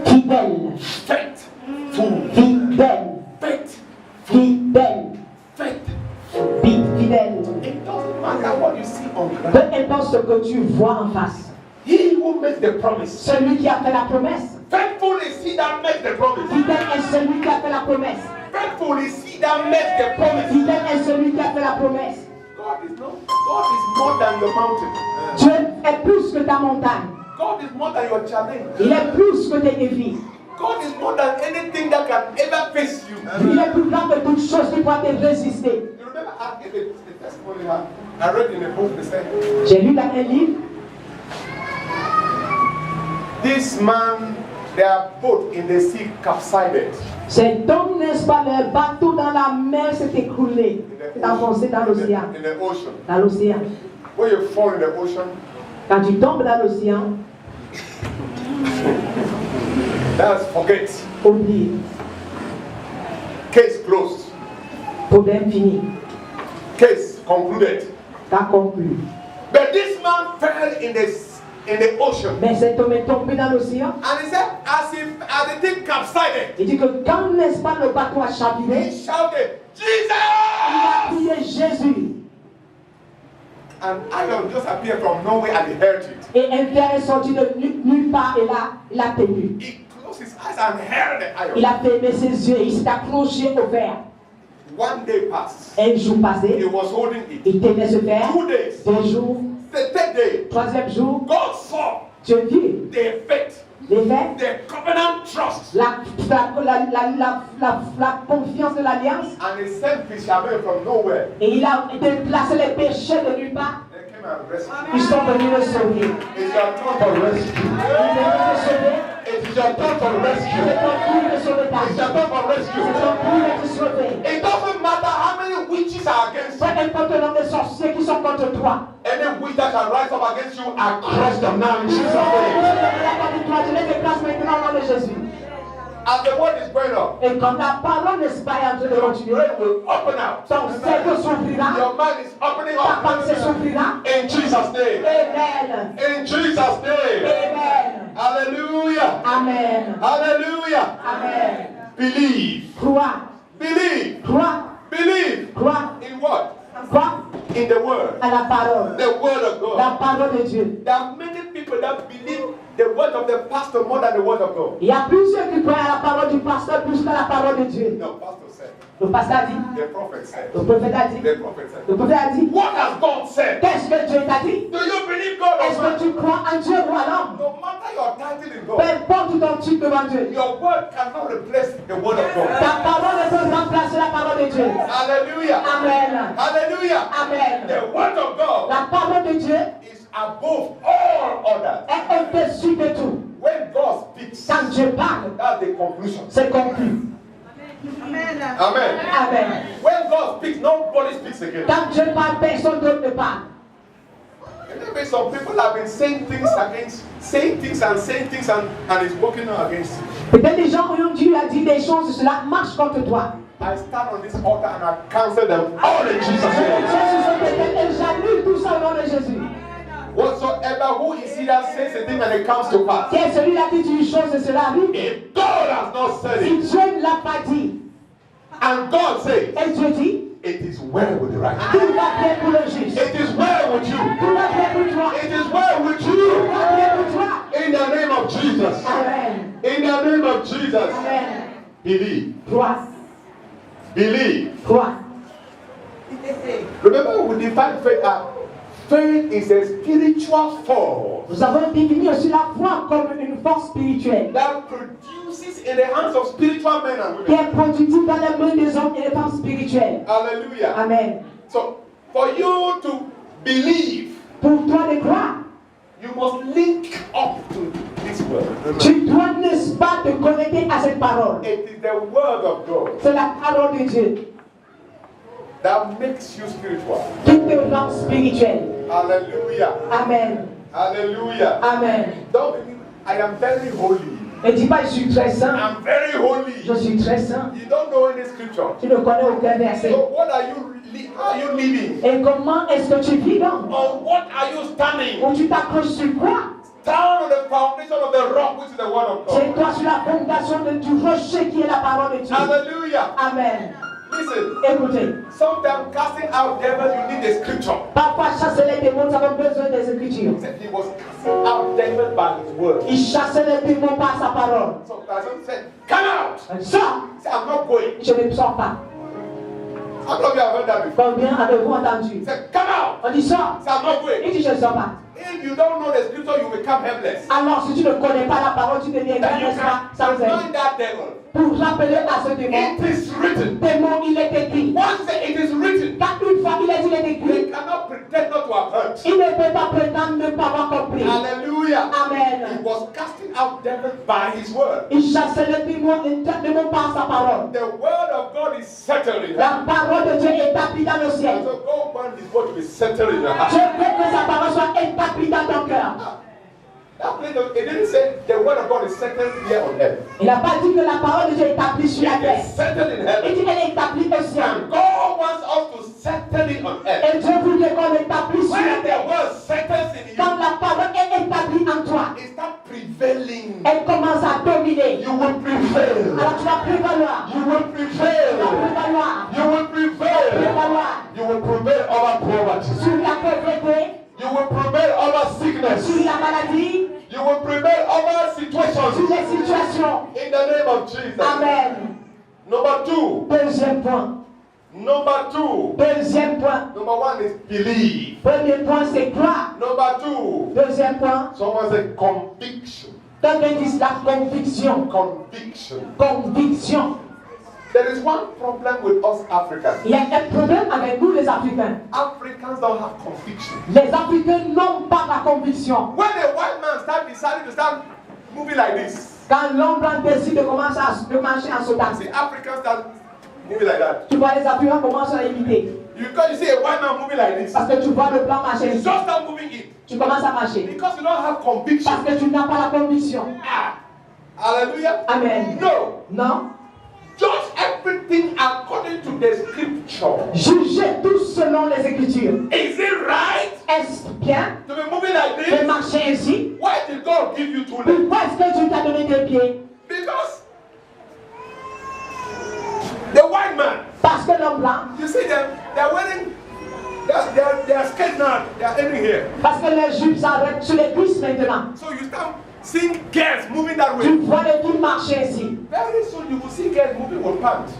Fidèle. Faithful. Fidèle. Faithful. Fidèle. Faithful. Fidèle. It doesn't matter what you see on Peu ground. importe ce que tu vois en face. He who makes the promise. Celui qui a fait la promesse. Faithful is he that makes the promise. Fidèle est celui qui a fait la promesse. Faithful is he that makes the promise. Fidèle est celui qui a fait la promesse. God is more than your mountain. Dieu est plus que ta montagne. God is more than your challenge. Il est plus que tes défis. God is more than anything that can ever face you. Il est plus grand que toute chose qui pourra te résister. You remember the testimony I read in the book, they said, J'ai lu dans un livre, this man, their boat in the sea capsided. cet homme, n'est-ce pas, le bateau dans la mer s'est écroulé, s'est enfoncé dans l'océan. In the ocean. Dans l'océan. When you fall in the ocean, Quand tu tombes dans l'océan, that's forget. oublie, Case closed. problème fini, Case concluded. t'as conclu. But this man fell in the ocean. Mais cet homme est tombé dans l'océan. And he said, as the thing capsided, Il dit que quand, n'est-ce pas, le bateau a chaviré, he shouted, il a Jesus! crié Jésus. An iron just appeared from nowhere and he held it. Et un fer est sorti de nulle part et là, il a tenu. He closed his eyes and held the iron. Il a fermé ses yeux et il s'est accroché au fer. One day passed. Un jour He passé, was holding it. il tenait ce fer. 2 days. 2 jours, The third day, troisième jour, God saw Dieu vit their faith, les faits, their covenant trust, la confiance de l'alliance. and he sent fishermen from nowhere. Et il a déplacé les péchés de nulle part. They came and rescued. Ils sont venus le sauver. It's your turn for rescue. Ils sont venus le sauver. It's your turn for rescue. C'est ton tour de sauvetage. It's your turn for C'est rescue. ton tour de te sauver. It doesn't matter how many witches are against Peu you. importe le nombre de sorciers qui sont contre toi. Any witch that can rise up against you, I crush them now in Jesus' name. Je les déplace maintenant au nom de Jésus. As the word is going up, Et quand la parole n'est pas en train de your continuer, brain will open out. ton cerveau s'ouvrira, Your mind is opening ta pensée up. s'ouvrira. In Jesus' name. Amen. In Jesus' name. Amen. Hallelujah. Amen. Hallelujah. Amen. Believe. Crois. Believe. Crois. Believe. Crois. In what? Crois In the word. à la parole. The word of La God. parole de Dieu. There are many people that believe the word of the pastor more than the word of God. Il y a plusieurs qui croient à la parole du pasteur plus qu'à la parole de Dieu. No, pastor said. Le pasteur a dit. The prophet said. Le prophète a dit. The prophet said. Le prophète a dit. What has God said? Qu'est-ce que Dieu t'a dit? Do you believe God or Est-ce que not? tu crois en Dieu ou à l'homme? No matter your title in Peu God, importe ton titre devant Dieu. your word cannot replace the word of God. Ta parole ne peut remplacer la parole de Dieu. Hallelujah. Amen. Hallelujah. Amen. The word of God La parole de Dieu is above all others. est au-dessus de tout. When God speaks, Quand Dieu parle, that's the conclusion. c'est conclu. Amen. Amen. Amen. When God speaks, nobody speaks again. Quand Dieu parle, personne d'autre ne parle. Maybe some people have been saying things and it's working out against you. Peut-être des gens ont Dieu a dit des choses et cela marche contre toi. I stand on this altar and I cancel them all in Jesus' Les name. choses et j'annule tout ça au nom de Jésus. Whatsoever who is here says a thing and it comes to pass. Qui est celui-là qui dit une chose et cela arrive? If God has not said Si it, Dieu ne l'a pas dit, and God says, et Dieu dit, it is well with the righteous. tout va bien pour le juste. It is well with you. Tout va bien pour toi. It is well with Tout you. va bien pour toi. In the name of Jesus. Amen. In the name of Jesus. Amen. Believe. Crois. Believe. Crois. Remember, we define faith as faith is a spiritual force Nous avons défini aussi la foi comme une force spirituelle that produces in the hands of spiritual men and qui women. est productive dans les mains des hommes et des femmes spirituelles. Hallelujah. Amen. So, for you to believe, Pour toi de croire, you must link up to this word. tu dois, n'est-ce pas, te connecter à cette parole. It is the word of God C'est la parole de Dieu that makes you spiritual. qui te rend spirituel. Hallelujah. Amen. Hallelujah. Amen. Don't believe I am very holy. Ne dis pas je suis très saint. I'm very holy. Je suis très saint. You don't know any scripture. Tu ne connais aucun verset. So what are you? How are you living? Et comment est-ce que tu vis donc? On what are you standing? Où tu t'accroches sur quoi? Down on the foundation of the rock, which is the word of C'est God. toi sur la fondation du rocher qui est la parole de Dieu. Hallelujah. Amen. Listen. Écoutez, Sometimes casting out devils, you need a scripture. parfois chasser les démons, nous avons besoin des Écritures. He said he was casting out devils by his word. Il chassait les démons par sa parole. So some said, come out. Sors! He said, I'm not going. Je ne sors pas. How many of you have heard that before? Combien avez-vous entendu? He said, come out. On dit sors. He said, I'm not going. Il dit je ne sors pas. If you don't know the scripture, you become helpless. Alors si tu ne connais pas la parole, tu deviens Then you n'est-ce pas, can sans aide. remind that devil. Pour rappeler à ce démon, It is written. démon il est écrit. Once it is written, Quand une fois il est écrit, they cannot pretend not to have heard. il ne peut pas prétendre ne pas avoir compris. Hallelujah. He Amen. was casting out devils by his word. Il chassait les démons par sa parole. The word of God is settled in La heaven. parole de Dieu est établie dans le ciel. So go want his word to be settled in your Je heart. veux que sa parole soit établie dans ton cœur. That place, it didn't say the word of God is settled here on earth. Il n'a pas dit que la parole de Dieu est établie sur la It terre. is settled in Il heaven. dit qu'elle est établie au ciel. And God wants us to settle it on earth. Et Dieu voudrait qu'on l'établisse sur la When the terre. word settles in you, Quand la parole est établie en toi, it starts prevailing. elle commence à dominer. You will prevail. Alors tu vas prévaloir. You will Tu vas prevail. prévaloir. You will prevail. Prévaloir You will prevail over poverty. sur la pauvreté, You will prevail over sickness. sur la maladie, You will prevail over sur situations. les situations. In the name of Jesus. Amen. Number two. Deuxième point. Number two. Deuxième point. Number one is believe. Premier point, c'est croire. Number two. Deuxième point, Someone say conviction. quelqu'un dit la conviction. Conviction. Conviction. There is one problem with us Africans. Il y a un problème avec nous les Africains. Africans don't have conviction. Les Africains n'ont pas la conviction. When a white man starts deciding to start moving like this, Quand l'homme blanc décide de commencer à marcher en sautant, the Africans start moving like that. tu vois les Africains commencent à imiter. Because you see a white man moving like this, Parce que tu vois le blanc marcher you ici. just start moving it. Tu commences à marcher. Because you don't have conviction. Parce que tu n'as pas la conviction. Ah. Hallelujah. Amen. No. Non. Just everything according to the scripture. Jugez tout selon les Écritures. Is it right Est-ce bien to be moving like de this? marcher ainsi? Why did God give you two legs? Pourquoi est-ce que Dieu t'a donné des pieds? Because white man, Parce que l'homme blanc, you see them, they're wearing, they're scared now, they're ending here. parce que les juifs s'arrêtent sur les cuisses maintenant. So you start seeing girls moving that Tu way. vois les filles marcher ainsi. Very soon you will see girls moving with pants.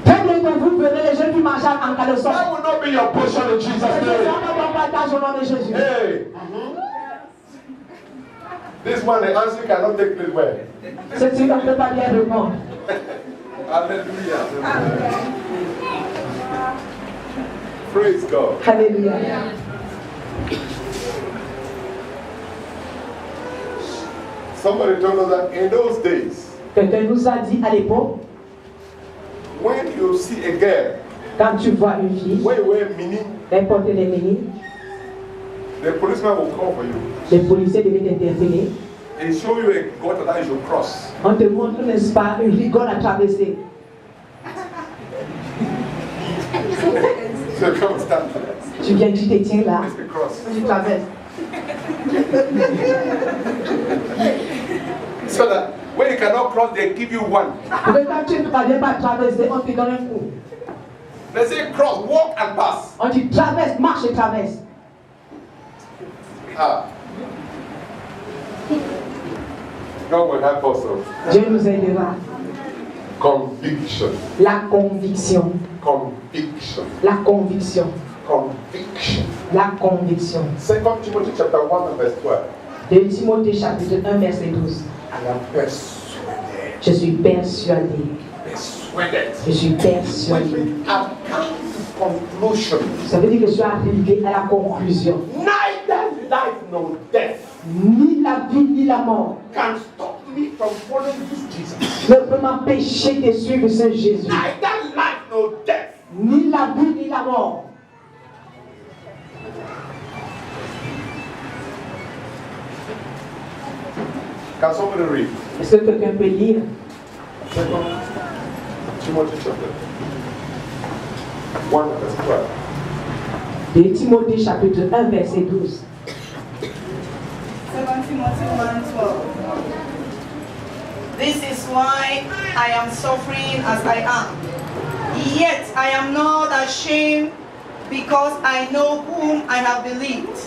Très bientôt vous verrez les jeunes qui marchent en caleçon. That will not be your portion in Jesus' Ce name. sera pas ton partage au nom de Jésus. Hey. This one, the answer cannot take place where? Ceci ne peut pas bien répondre. Hallelujah. Praise God. Alléluia. Somebody told us that in those days, Quelqu'un nous a dit à l'époque, when you see a girl, quand tu vois une fille, when you wear mini, n'importe les mini, the policeman will call for you. les policiers devaient t'interpeller. They show you a gutter that you should cross. On te montre, n'est-ce pas, une rigole à traverser. So come and stand there. Tu viens, tu te tiens là, Let's be cross. tu traverses. So that when you cannot cross, they give you one. Mais quand tu ne parviens pas à traverser, on te donne un coup. They say cross, walk and pass. On dit traverse, marche et traverse. Ah. God will help us. Also. Dieu nous aidera. Conviction. La conviction. Conviction. La conviction. Conviction. La conviction. 2 Timothy chapter 1 and verse 12. De Timothée chapitre 1 verset 12. I am persuaded. Je suis persuadé. Persuaded. Je suis persuadé. When we have come to conclusion, Ça veut dire que je suis arrivé à la conclusion. neither life nor death Ni la vie ni la mort can stop me from following this Jesus. ne peut m'empêcher de suivre ce Jésus. Neither life nor death. Ni la vie ni la mort. Can somebody read? Est-ce que quelqu'un peut lire 2 Timothy chapter 1 and verse 12. de Timothée chapitre 1 verset 12. 2 Timothy 1:12. This is why I am suffering as I am. Yet I am not ashamed, because I know whom I have believed,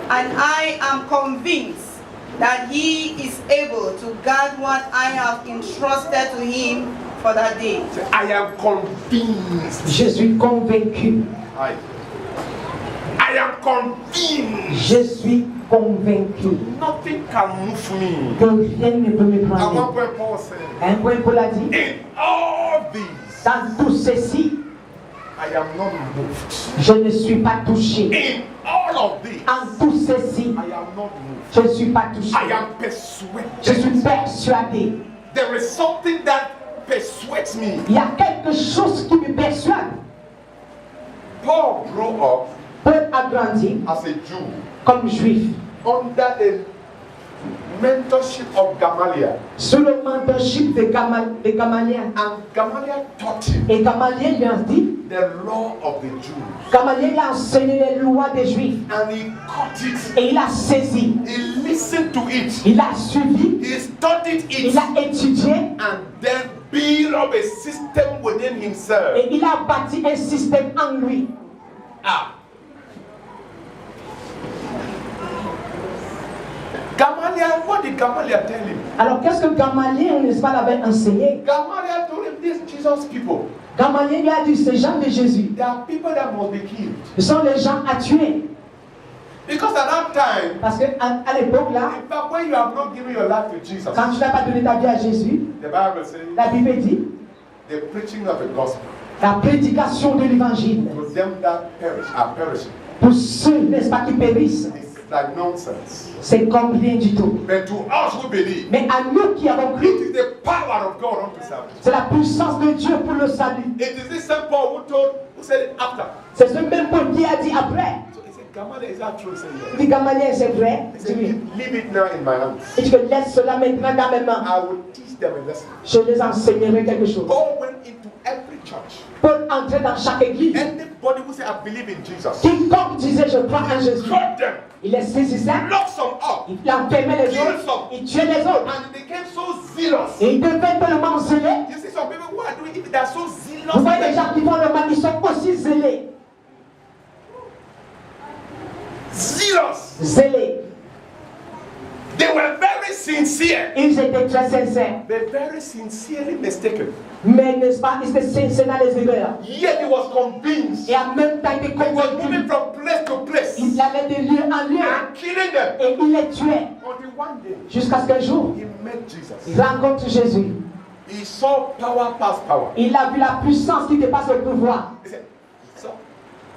and I am convinced that he is able to guard what I have entrusted to him for that day. Say, I am convinced. Je suis convaincu. I am convinced. Je suis convaincu Nothing can move me. que rien ne peut me At one prendre. point, Paul said, Un point Paul a dit, in all these, dans tout ceci, I am not moved. je ne suis pas touché. In all of these, En tout ceci, I am not moved. je ne suis pas touché. I am Je persuaded. suis persuadé. There is something that persuades me. Il y a quelque chose qui me persuade. Paul grew up Paul a grandi as a Jew comme juif under the mentorship of Gamaliel. sous le mentorship de Gamaliel. And Gamaliel taught him Et Gamaliel lui a dit, the law of the Jews. Gamaliel a enseigné les lois des juifs. And he caught it. Et il a saisi, He listened to it. il a suivi, He studied it. il a étudié And then build up a system within himself. et il a bâti un système en lui. Ah. Gamaliel, what did Gamaliel tell him? Alors qu'est-ce que Gamaliel, n'est-ce pas, l'avait enseigné? Gamaliel told him, these Jesus people, Gamaliel lui a dit, ces gens de Jésus, they are people that must be killed. ce sont les gens à tuer. Because at that time, Parce qu'à à l'époque là, in fact, when you have not given your life to Jesus, quand tu n'as pas donné ta vie à Jésus, the Bible says la Bible dit, the preaching of the gospel la prédication de l'évangile, to them that perish are perishing. pour ceux, n'est-ce pas, qui périssent, It's like nonsense. c'est comme rien du tout. But to us who believe, Mais à nous qui avons it cru, is the power of God unto salvation. c'est la puissance de Dieu pour le salut. It is this same Paul who said it after. C'est ce même Paul qui a dit après. So he said, Gamaliel, is that true? He said, Il yes. dit, Gamaliel, c'est vrai. He Il said, dit, oui. leave it now in my hands. Et tu que laisse cela maintenant dans mes mains. I will teach them a lesson. Je les enseignerai quelque chose. Paul went into every church. Paul entrait dans chaque église. Anybody who said, I believe in Jesus, Quiconque disait, je crois en Jésus, cut them, il les saisissait, lock some up, il enfermait les autres, il tuait les autres. and they became so zealous. Et il devait tellement zélé. You see, some people who are doing it, they are so zealous. Vous voyez les gens qui font le mal, ils sont aussi zélés. Zealous. Zélés. They were very sincere. Ils étaient très sincères. But very sincerely mistaken. Mais n'est-ce pas, ils étaient sincères dans les erreurs. Yet he was convinced. Et en même temps, il était He was convaincu. moving from place to place Il allait de lieu en lieu. and killing them. Et il les tuait. Until one day, Jusqu'à ce qu'un jour, he met Jesus. il rencontre Jésus. He saw power past power. Il a vu la puissance qui dépasse le pouvoir. He said, so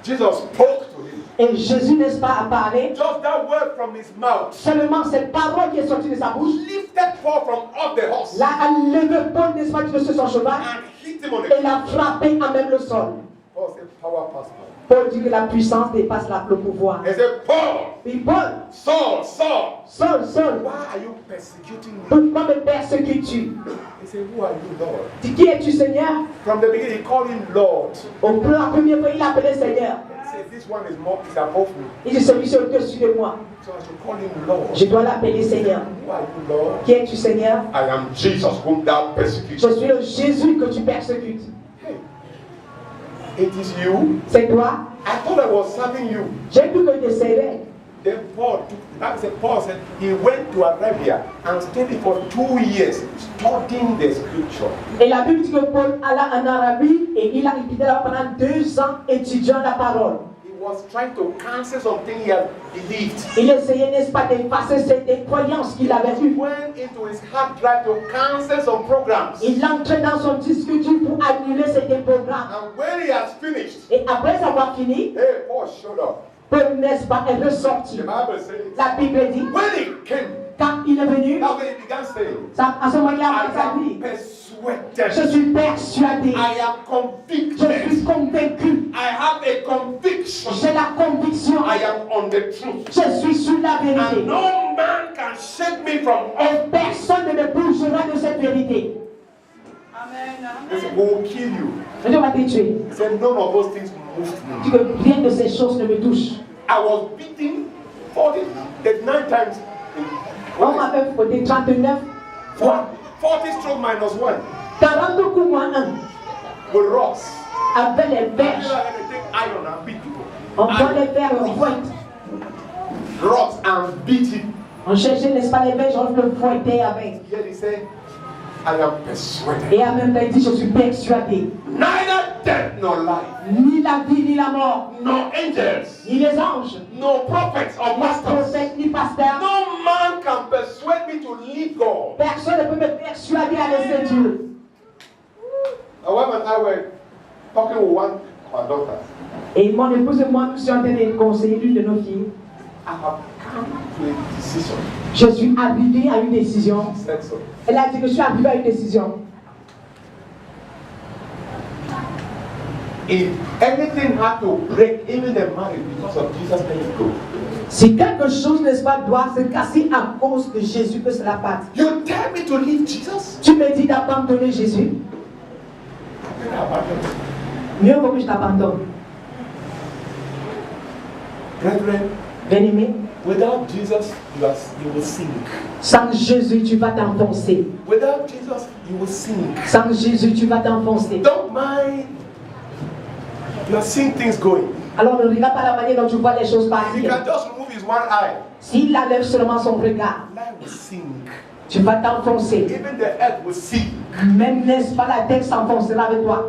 Jesus spoke to him. Et Jésus, n'est-ce pas, a parlé. Just that word from his mouth Seulement cette parole qui est sortie de sa bouche, lifted Paul from off the horse là, a levé Paul, n'est-ce pas, de son cheval. and hit him on the Et l'a frappé à même le sol. Paul said, power past power. Paul dit que la puissance dépasse le pouvoir. He said, Paul, Et Paul, Saul, Saul, Saul, Saul, why are you persecuting me? pourquoi me persécutes-tu? He said, who are you, Lord? Dis, qui es-tu, Seigneur? From the beginning, he called him Lord. La première fois, il appelait Seigneur. He said, this one is above me. Il dit, celui-ci est au-dessus de moi. So I should call him Lord. Je dois l'appeler Seigneur. Who are you, Lord? Qui es-tu, Seigneur? I am Jesus whom thou Je persecutest. suis le Jésus que tu persécutes. Hey, it is you. C'est toi. I thought I was serving you. J'ai cru que tu servais. Then Paul said he went to Arabia and stayed for 2 years studying the scripture. Et la Bible dit que Paul alla en Arabie et il a été là pendant 2 ans étudiant la parole. He was trying to cancel something he had believed. Il essayait, n'est-ce pas, d'effacer cette croyance qu'il avait He eue. went into his hard drive to cancel some programs. Il entrait dans son disque dur pour annuler ces programmes. And when he has finished, Et après avoir fini, hey, Paul showed up. Paul, n'est-ce pas, est ressorti. The Bible says, La Bible dit, when he came, quand il est venu, that's when he began saying, à ce moment-là, I il a am dit, persuaded. je suis persuadé, I am je suis convicted. convaincu, I have a conviction. j'ai la conviction, I am on the truth. je suis sur la And vérité. no man can shake me from Et off. personne ne me bougera de cette vérité. Amen. He said, we will kill you. Je vais te tuer. He said, none of those things moved Tu me. que rien de ces choses ne me touche. I was beaten 39 times. On m'avait frotté 39 fois. 40 stroke minus 1 40 coups moins 1. with rocks. Avec les You verges. know, they take iron and beat people. On prend les verges, on fouette. Rocks and beat him. On cherchait, n'est-ce pas, les verges, on le fouettait avec. Yet he said, I am persuaded. Et en même temps, il dit, je suis persuadé. Neither death nor life, Ni la vie, ni la mort, nor angels, ni les anges, no prophets or ni masters. prophètes, ni pasteurs. No man can persuade me to leave God. Personne ne peut me persuader à laisser Dieu. My wife and I were talking with one of our daughters. Et mon épouse et moi, nous sommes en train de conseiller l'une de nos filles. I have come to a decision. Je suis arrivée à une décision. She said so. Elle a dit que je suis arrivée à une décision. If anything had to break, even the marriage, because of Jesus, let it go. Si quelque chose, n'est-ce pas, doit se casser à cause de Jésus, que cela parte. You tell me to leave Jesus? Tu me dis d'abandonner Jésus. Then I abandon him. Mieux vaut que je t'abandonne. Brethren, Bien-aimé, without Jesus, you will sink. sans Jésus, tu vas t'enfoncer. Without Jesus, you will sink. Sans Jésus, tu vas t'enfoncer. Don't mind. You are seeing things going. Alors ne regarde pas la manière dont tu vois les choses He partir. can just remove his one eye. S'il enlève seulement son regard, Life will sink. tu vas t'enfoncer. Even the earth will sink. Même, n'est-ce pas, la terre s'enfoncera avec toi.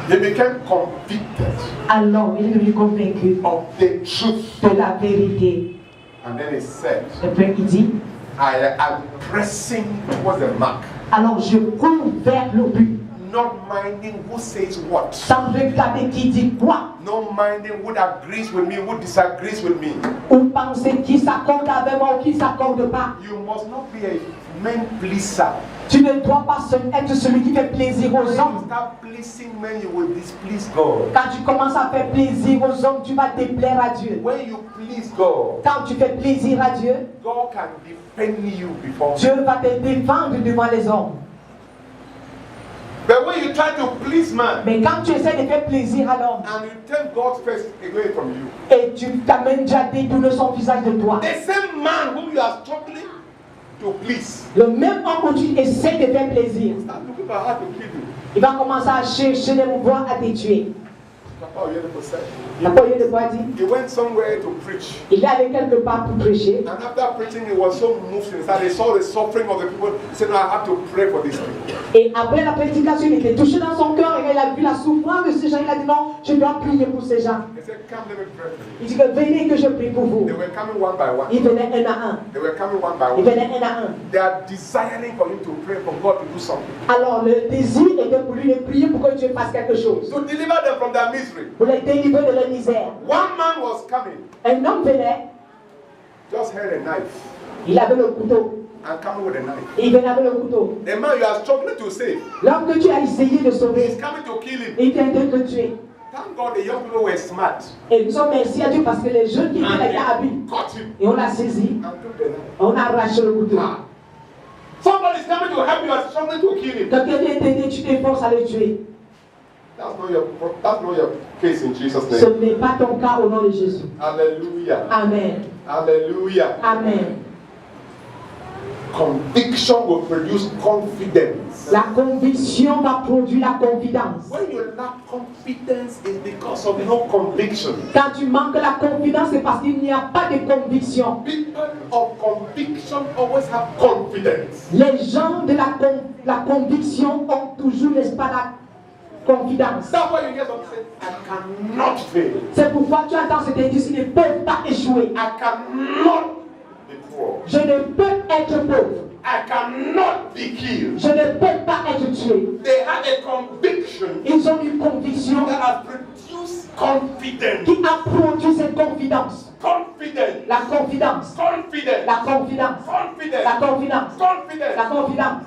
They became convicted Alors, il est devenu convaincu of the truth. de la vérité. And then he said, Et puis il dit, I am pressing towards the mark, alors je cours vers le but, not minding who says what, sans regarder qui dit quoi, not minding who agrees with me, who disagrees with me. ou penser qui s'accorde avec moi ou qui ne s'accorde pas. You must not be a man pleaser. Tu ne dois pas être celui qui fait plaisir When aux you hommes. start pleasing men, you will displease God. Quand tu commences à faire plaisir aux hommes, tu vas déplaire à Dieu. When you please God, Quand tu fais plaisir à Dieu, God can defend you before Dieu men. va te défendre devant les hommes. But when you try to please man Mais quand tu essaies de faire plaisir à l'homme and you take God's face away from you, et tu t'amènes déjà détourner son visage de toi, the same man whom you are struggling to please. Le même homme où tu essaies de faire plaisir, Start looking for how to kill you. il va commencer à chercher des voies à te tuer. Papa, you know what Il n'a pas eu de quoi dire. he went somewhere to preach. Il est allé quelque part pour prêcher. And after preaching, he was so moved inside. He saw the suffering of the people. He said, no, I have to pray for these people. Et après la prédication, il était touché dans son cœur et il a vu la souffrance de ces gens. Il a dit non, je dois prier pour ces gens. He said, come, let me pray for you. Il dit que venez que je prie pour vous. They were coming one by one. Il venait un à un. They were coming one by Il one. venait un à un. They are desiring for him to pray for God to do something. Alors le désir était pour lui de prier pour que Dieu fasse quelque chose. To deliver them from their misery. Pour les délivrer de leur misère. One man was coming, Un homme venait, just held a knife, il avait le couteau. and coming with a knife. Et il venait avec le couteau. The man you are struggling to save, L'homme que tu as essayé de he's sauver, coming to kill him. il vient de te tuer. Thank God the young people were smart Et nous sommes merci à Dieu parce que les jeunes qui étaient là étaient habiles. caught him Et on l'a saisi, and took the knife. on a arraché le couteau. Ah. Somebody is coming to help you and struggling to kill him. Quand quelqu'un t'aide, tu t'efforces à le tuer. That's not your case in Jesus' Ce name. n'est pas ton cas au nom de Jésus. Hallelujah. Amen. Hallelujah. Amen. Conviction will produce confidence. La conviction va produire la confidence. When you lack confidence, it's because of no conviction. Quand tu manques la confidence, c'est parce qu'il n'y a pas de conviction. People of conviction always have confidence. Les gens de la conviction ont toujours, n'est-ce pas, la confidence. That's why you hear someone say, I cannot fail. C'est pourquoi tu entends cet indice, ils ne peuvent pas échouer. I cannot be poor. Je ne peux être pauvre. I cannot be killed. Je ne peux pas être tué. They had a conviction Ils ont une conviction that has produced confidence. qui a produit cette confidence. Confidence. La confidence. Confidence. La confidence. Confidence. La confidence. Confidence. La confidence.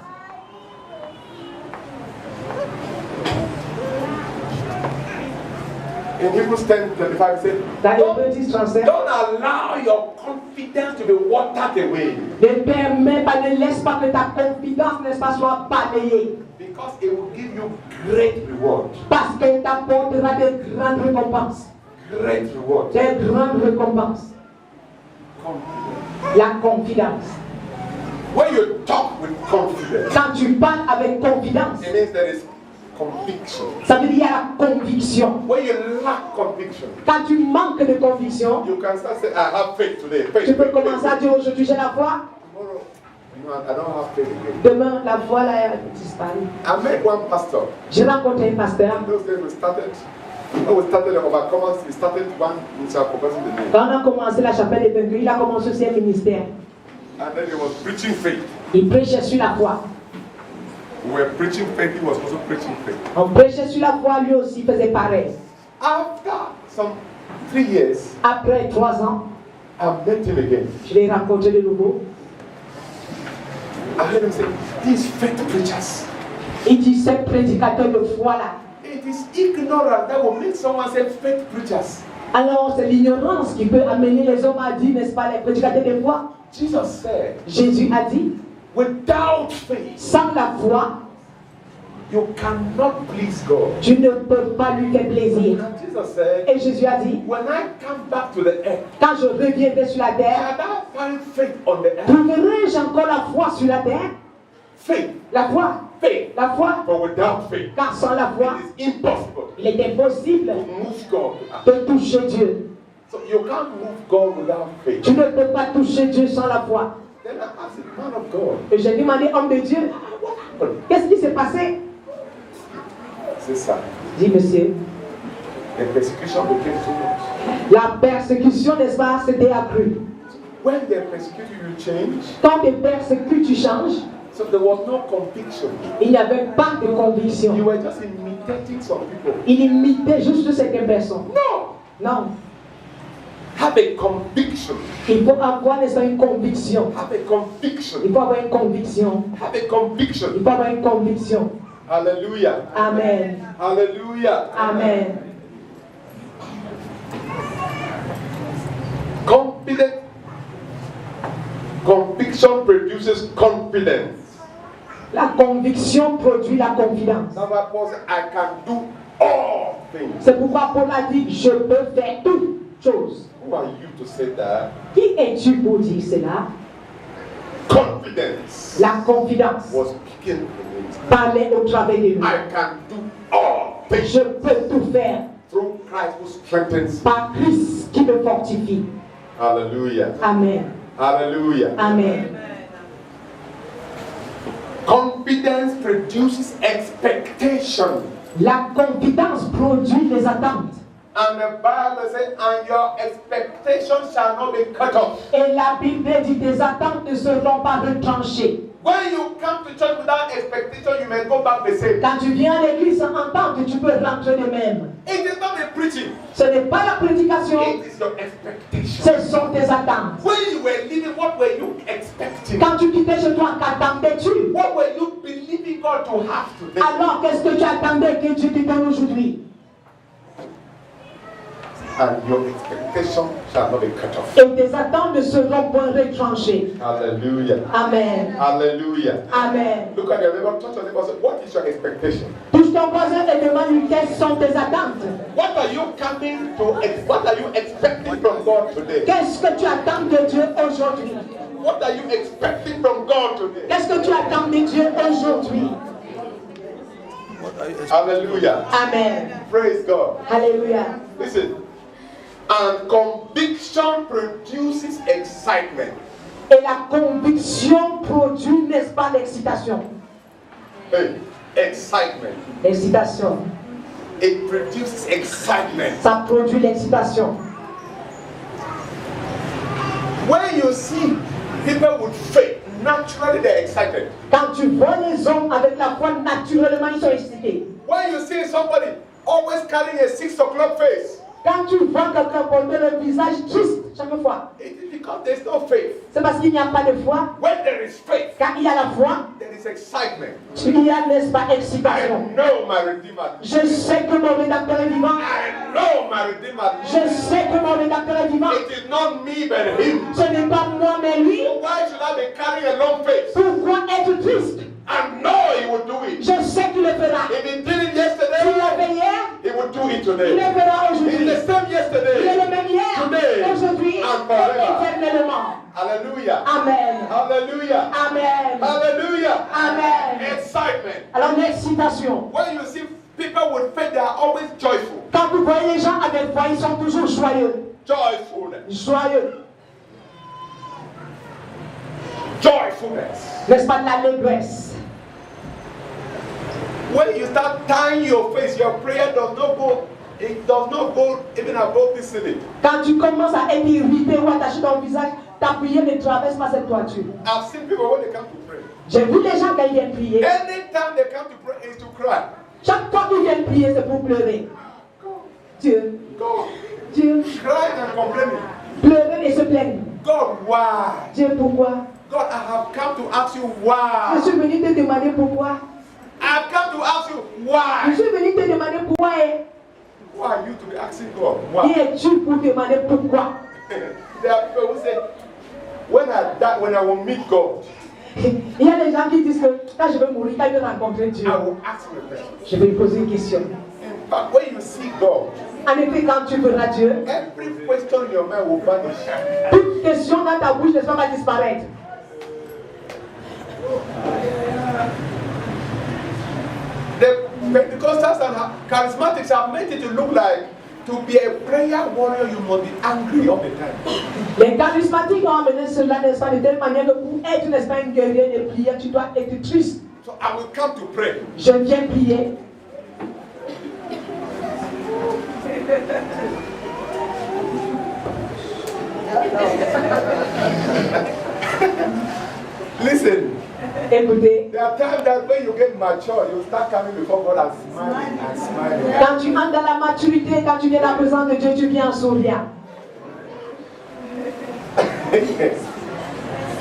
In Hebrews 10:25 it says, Dans Hébreux 10:37, don't allow your confidence to be watered away, ne permets pas, ne laisse pas que ta confidence, n'est-ce pas, soit balayée. because it will give you great reward. Parce qu'elle t'apportera de grandes récompenses. Great reward. De grandes récompenses. Confidence. La confidence. When you talk with confidence, Quand tu parles avec confidence, it means there is conviction. ça veut dire qu'il y a la conviction. When you lack conviction, Quand tu manques de conviction, you can start saying, I have faith today. Faith, tu peux faith, commencer à faith. dire aujourd'hui j'ai la foi. Tomorrow, no, I don't have faith again. Demain, la foi là, elle disparaît. I met one pastor. J'ai rencontré un pasteur. Those days we started the overcomers. We started one in forgotten the name. Quand on a commencé la chapelle des vaincus, il a commencé aussi un ministère. And then he was preaching faith. Il prêchait sur la foi. We were preaching faith, he was also preaching faith. On prêchait sur la foi, lui aussi faisait pareil. After some 3 years, Après 3 ans, I met him again. je l'ai rencontré de nouveau. I heard him say, these faith preachers, Il dit, ces prédicateurs de foi là. it is ignorance that will make someone say faith preachers. Alors c'est l'ignorance qui peut amener les hommes à dire, n'est-ce pas, les prédicateurs de foi. Jesus said, Jésus a dit, without faith, sans la foi, you cannot please God. tu ne peux pas lui faire plaisir. And Jesus said, Et Jésus a dit, when I come back to the earth, quand je reviendrai sur la terre, shall I find faith on the earth? trouverai-je encore la foi sur la terre? Faith, La foi, faith. la foi, But without faith, car sans la foi, it is impossible il est impossible to move God. de toucher Dieu. So you can't move God without faith. Tu ne peux pas toucher Dieu sans la foi. Then I asked the man of God, Et j'ai demandé, homme de Dieu, what happened? qu'est-ce qui s'est passé? C'est ça. Dis, monsieur, The persecution became too much. la persécution, n'est-ce pas, s'était accrue. When they persecute you, you change. Quand tu persécutes, tu changes. So there was no conviction. Il n'y avait pas de You conviction. were just imitating some people. Il imitait juste certaines personnes. No! Non. Have a conviction. Il faut avoir, n'est-ce pas, une conviction. Have a conviction. Il faut avoir une conviction. Have a conviction. Il faut avoir une conviction. Hallelujah. Amen. Hallelujah. Amen. Confident. Conviction produces confidence. La conviction produit la confidence. That's why Paul said, I can do all things. C'est pourquoi Paul a dit, je peux faire toutes choses. Who are you to say that? Qui es-tu pour dire cela? Confidence La confidence was speaking in it. parlait au travers de nous. I can do all things Je peux tout faire through Christ who strengthens me. par Christ qui me fortifie. Hallelujah. Amen. Hallelujah. Amen. Confidence produces expectation. La confidence produit les attentes. And the Bible says, and your expectation shall not be cut off. Et la Bible dit tes attentes ne seront pas retranchées. When you come to church without expectation, you may go back the same. Quand tu viens à l'église sans attente, tu peux rentrer de même. It is not the preaching. Ce n'est pas la prédication, It is your expectation. ce sont tes attentes. When you were living, what were you expecting? Quand tu quittais chez toi, qu'attendais-tu? What were you believing God to have today? Alors, qu'est-ce que tu attendais que Dieu te donne aujourd'hui? And your expectation shall not be cut off. Et tes attentes ne seront point retranchées. Hallelujah. Amen. Hallelujah. Amen. Look at your neighbor, touch your neighbor, say, what is your expectation? Touche ton voisin et demande-lui quelles sont tes attentes. What are you coming to, what are you expecting from God today? Qu'est-ce que tu attends de Dieu aujourd'hui? What are you expecting from God today? Qu'est-ce que tu attends de Dieu aujourd'hui? Hallelujah. Amen. Praise God. Alléluia. Listen. And conviction produces excitement. Et la conviction produit, n'est-ce pas, l'excitation? Hey, excitement. L'excitation. It produces excitement. Ça produit l'excitation. When you see people with faith, naturally they're excited. Quand tu vois les hommes avec la foi, naturellement ils sont excités. When you see somebody always carrying a 6 o'clock face, Quand tu vois quelqu'un porter le visage triste chaque fois, it is because there's no faith. c'est parce qu'il n'y a pas de foi. When there is faith, Quand il y a la foi, there is excitement. il y a, n'est-ce pas, I excitation. know my Redeemer. Je sais que mon rédacteur est vivant. I know my Redeemer. Je sais que mon rédacteur est vivant. It is not me but him. Ce n'est pas moi mais lui. So why should I be carrying a long face? Pourquoi être triste? I know he will do it. Je sais qu'il le fera. If he did it Tu yesterday, l'avais hier, he will do it il le today. fera He's aujourd'hui. the same Il est yesterday. le même hier, Today aujourd'hui and et forever. éternellement. Hallelujah. Amen. Hallelujah. Amen. Hallelujah. Amen. Excitement. Alors l'excitation. When you see people with faith, they are always joyful. Quand vous voyez les gens avec foi, ils sont toujours joyeux. Joyfulness. Joyeux. Joyfulness. N'est-ce pas de l'allégresse? When you start tying your face, your prayer does not go. It does not go even above this ceiling. Quand tu commences à être irrité ou attaché ton visage, ta prière ne traverse pas cette toiture. I've seen people when they come to pray. J'ai vu les gens quand ils viennent prier. Anytime they come to pray, is to cry. Chaque fois qu'ils viennent prier, c'est pour pleurer. Dieu, God, Dieu, crying and complaining. pleurer et se plaindre. God, why? Dieu, pourquoi? God, I have come to ask you Je why. suis venu te demander pourquoi. I've come to ask you Je why. suis venu te demander pourquoi. Who are you to be asking God? Qui Why? es-tu pour demander pourquoi? There are people who say, when I die, when I will meet God, Il y a des gens qui disent que quand je vais mourir, quand je vais rencontrer Dieu, I will ask him a question. je vais lui poser une question. In fact, when you see God, En effet, quand tu verras Dieu, every question in your mind will vanish. toute question dans ta bouche ne va pas disparaître. The Pentecostals and charismatics have made it to look like to be a prayer warrior, you must be angry all the time. Les charismatiques ont amené cela, n'est-ce pas, de telle manière que pour être, n'est-ce pas, une guerrière de prière, tu dois être triste. So I will come to pray. Je viens prier. Listen, Écoutez, there are times that when you get mature, you start coming before God and smiling and smiling. quand tu entres dans la maturité, quand tu viens à la présence de Dieu, tu viens en souriant.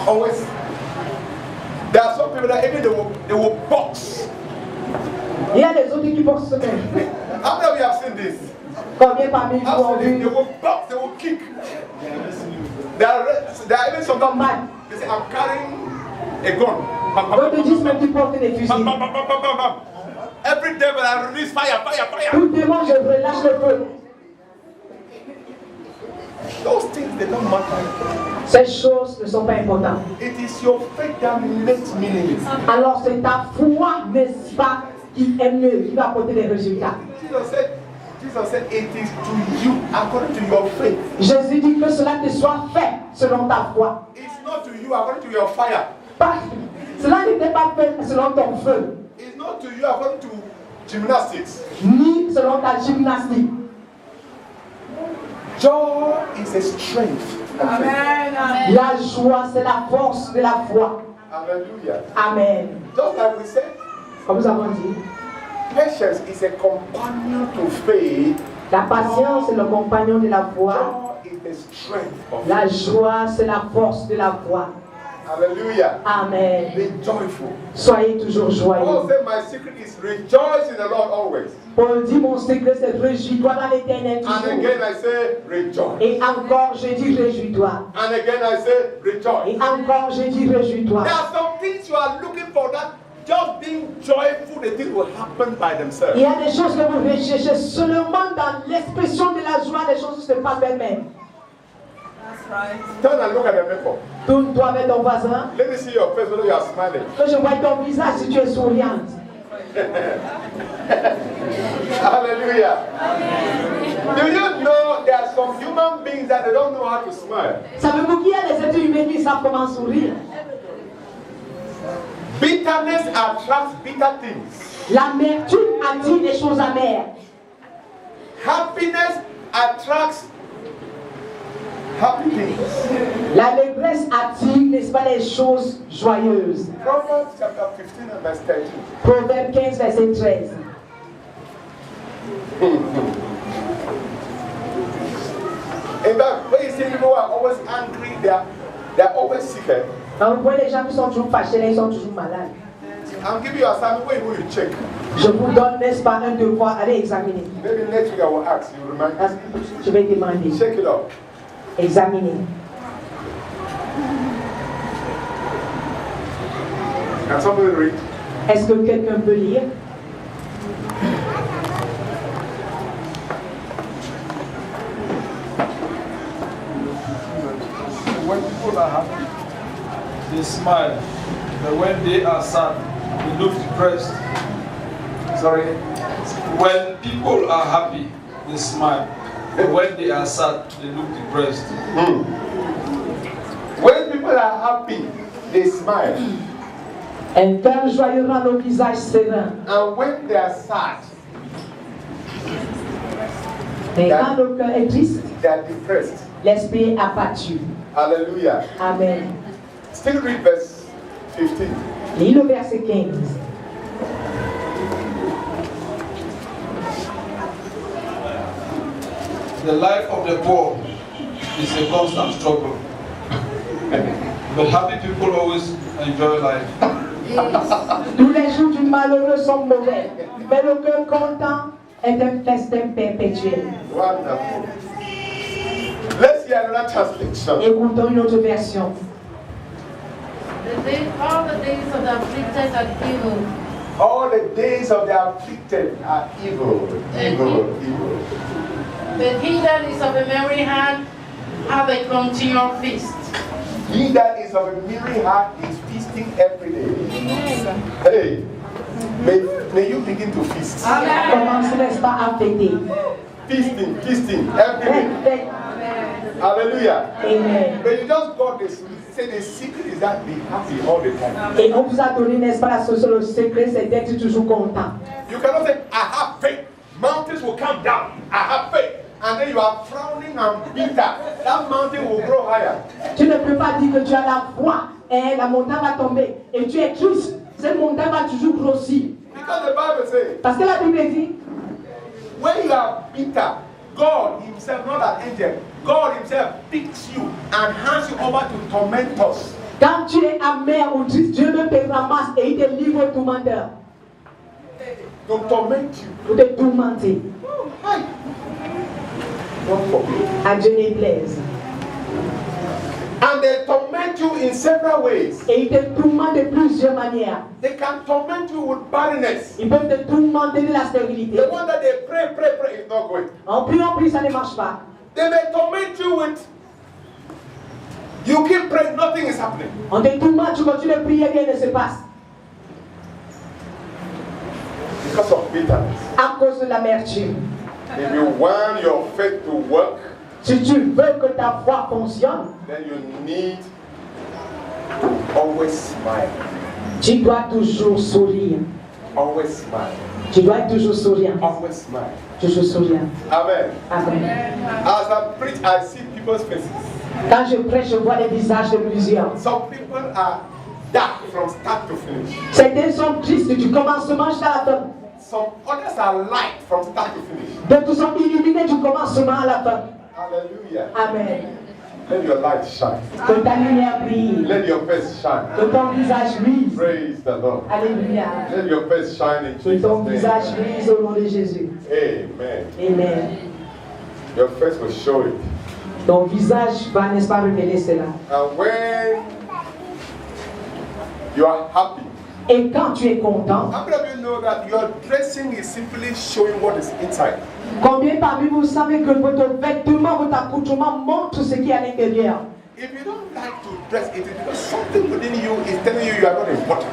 Always. There are some people that even they will box. Il y a des autres qui boxent ce même. How many of you have seen this? Combien parmi vous ont Absolutely. They vu will box, they will kick. There are even some combattre? they say, I'm carrying a gun. Bam, bam, D'autres bam, disent bam, même qu'ils portent des bam, fusils. bam, bam, bam, bam, bam, bam. Every devil I release fire, fire, fire. Tout démon, je relâche le feu. Those things they don't matter. Ces choses ne sont pas importantes. It is your faith that makes meaning. Alors c'est ta foi, n'est-ce pas, qui est mieux, qui va apporter des résultats. Jesus said, it is to you according to your faith. Jésus dit que cela te soit fait selon ta foi. It's not to you according to your fire. Pas, cela n'était pas fait selon ton feu, It's not to you according to gymnastics. ni selon ta gymnastique. Joy is a strength. Amen. La joie, c'est la force de la foi. Hallelujah. Amen. Just like we said, Comme nous avons dit, patience is a companion to faith. la patience est le compagnon de la foi. Joy is the strength of La faith. joie, c'est la force de la foi. Hallelujah. Amen. Be joyful. Soyez toujours Paul joyeux. said, my secret is rejoice in the Lord always. Paul dit, mon secret, c'est réjouis-toi dans l'éternel And toujours. again I say, rejoice. Et encore, je dis réjouis-toi. And again I say, rejoice. Et encore, je dis réjouis-toi. There are some things you are looking for that just being joyful, the things will happen by themselves. Il y a des choses que vous recherchez seulement dans l'expression de la joie, des choses se passent elles-mêmes. That's right. Turn and look at the neighbor. Tourne-toi avec ton voisin. Let me see your face whether you are smiling. Que je vois ton visage si tu es souriante. Hallelujah. Do you know there are some human beings that they don't know how to smile? Savez-vous qu'il y a des êtres humains qui savent comment sourire? Bitterness attracts bitter things. L'amertume attire des choses amères. Happiness attracts happy things. L'allégresse attire, n'est-ce pas, les choses joyeuses. Proverbs chapter 15 and verse 13. Proverbe 15, verset 13. In fact, when you see people who are always angry, they are always sick. Quand vous voyez les gens qui sont toujours fâchés, ils sont toujours malades. I'm giving you a assignment where you check. Je vous donne, n'est-ce pas, un devoir, allez examiner. Maybe next week I will ask you, remind me. Je vais demander. Check it out. Examiner. Can somebody read? Est-ce que quelqu'un peut lire? When people are happy, they smile. But when they are sad, they look depressed. Sorry. When people are happy, they smile. But when they are sad, they look depressed. When people are happy, they smile. Un cœur joyeux rend nos visages sereins. And when they are sad, Mais quand le cœur est triste, they are depressed. l'esprit est abattu. Hallelujah. Amen. Still read verse 15. Lis le verset 15. The life of the poor is a constant struggle. But happy people always enjoy life. Tous les jours du malheureux sont mauvais, mais le cœur content est un festin perpétuel. Wonderful. Let's hear another translation. Écoutons une autre version. All the days of the afflicted are evil. All the days of the afflicted are evil. Evil, evil. But he that is of a merry heart have a continual feast. He that is of a merry heart is feasting every day. Hey, may you begin to feast. Commence, n'est-ce pas, à fêter. Feasting, feasting every day. Faites. Hallelujah. Amen. But you just got this. Say the secret is that be happy all the time. Et on vous a donné, n'est-ce pas, la solution, le secret, c'est d'être toujours content. You cannot say, I have faith. Mountains will come down. I have faith. And then you are frowning and bitter. That mountain will grow higher. Tu ne peux pas dire que tu as la foi et la montagne va tomber et tu es triste. Cette montagne va toujours grossir. Because the Bible says, Parce que la Bible dit, when you are bitter, God himself, not an angel, God himself picks you and hands you over to tormentors. quand tu es amer ou triste, Dieu me te ramasse et il te livre au tourmenteur To torment you. pour te tourmenter. Don't forget. À Dieu ne plaise. And they torment you in several ways. Et il te tourmente de plusieurs manières. They can torment you with barrenness. Ils peuvent te tourmenter de la stérilité. The one that they pray is not going. En prie, ça ne marche pas. They may torment you with You keep praying, nothing is happening. On dit tout le monde, tu continues de prier, rien ne se passe. Because of bitterness. À cause de l'amertume. If you want your faith to work, Si tu veux que ta foi fonctionne, then you need to always smile. tu dois toujours sourire. Always smile. Tu dois être toujours souriant. Always smile. Toujours souriant. Amen. Amen. As I preach, I see people's faces. Quand je prêche, je vois les visages de plusieurs. Some people are dark from start to finish. Certains sont tristes du commencement jusqu'à la fin. Some others are light from start to finish. D'autres sont illuminés du commencement à la fin. Hallelujah. Amen. Let your light shine. Que ta lumière brille. Let your face shine. Que ton visage luise. Praise the Lord. Alléluia. Let your face shine in Que ton Jesus' visage name. luise au nom de Jésus. Amen. Amen. Your face will show it. Ton visage va, n'est-ce pas, révéler cela. And when you are happy, Et quand tu es content, how many of you know that your dressing is simply showing what is inside? combien parmi vous savez que votre vêtement, votre accoutrement montre ce qui est à l'intérieur? If you don't like to dress, it is because something within you is telling you you are not important.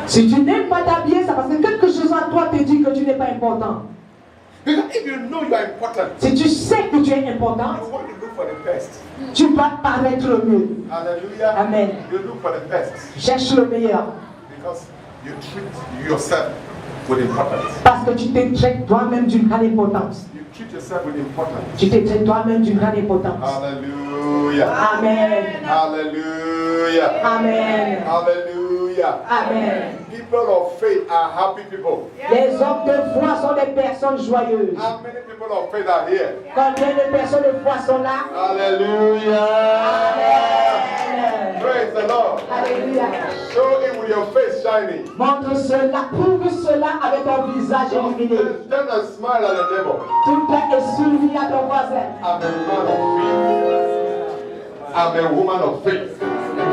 Si tu n'aimes pas t'habiller, c'est parce que quelque chose en toi te dit que tu n'es pas important. Because if you know you are important, Si tu sais que tu es important, you want to look for the best. tu dois paraître le mieux. Hallelujah. Amen. You look for the best Cherche le meilleur. because you treat yourself with importance. Parce que tu te traites toi-même d'une grande importance. You treat yourself with importance. Tu te traites toi-même d'une grande importance. Hallelujah. Amen. Hallelujah. Amen. Hallelujah. Amen. People of faith are happy people. Les hommes de foi sont des personnes joyeuses. How many people of faith are here? Combien de personnes de foi sont là? Hallelujah. Amen. Praise the Lord. Alléluia. Show it with your face shining. Montre cela, prouve cela avec ton visage illuminé. Turn and smile at the devil. Tout le temps et souris à ton voisin. I'm a man of faith. I'm a woman of faith.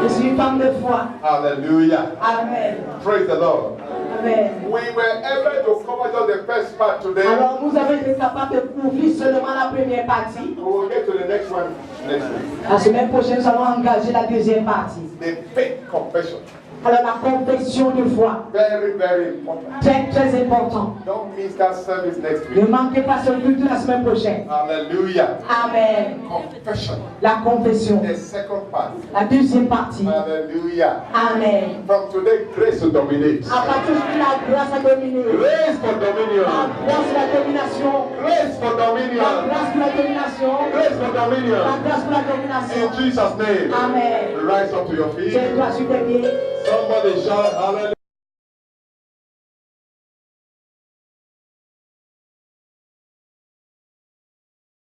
Je suis une femme de foi. Hallelujah. Amen. Praise the Lord. Amen. We were able to cover just the first part today. Alors nous avons été capables de couvrir seulement la première partie. We will get to the next one next week. La semaine prochaine, nous allons engager la deuxième partie. The faith confession. Alors la confession de foi, Very, very important. très très important. Don't miss that service next Ne week. manquez pas ce culte la semaine prochaine. Hallelujah. Amen. Confession. La confession, The second part. la deuxième partie. Hallelujah. Amen. From today, grace will dominate. À partir de la grâce à dominer. Grace for La dominion. grâce de la domination. Grace for La dominion. grâce de la domination. Grace for La dominion. grâce de la In domination. Jesus' name. Amen. Rise up to your feet. Tiens-toi sur tes pieds. Somebody shout hallelujah.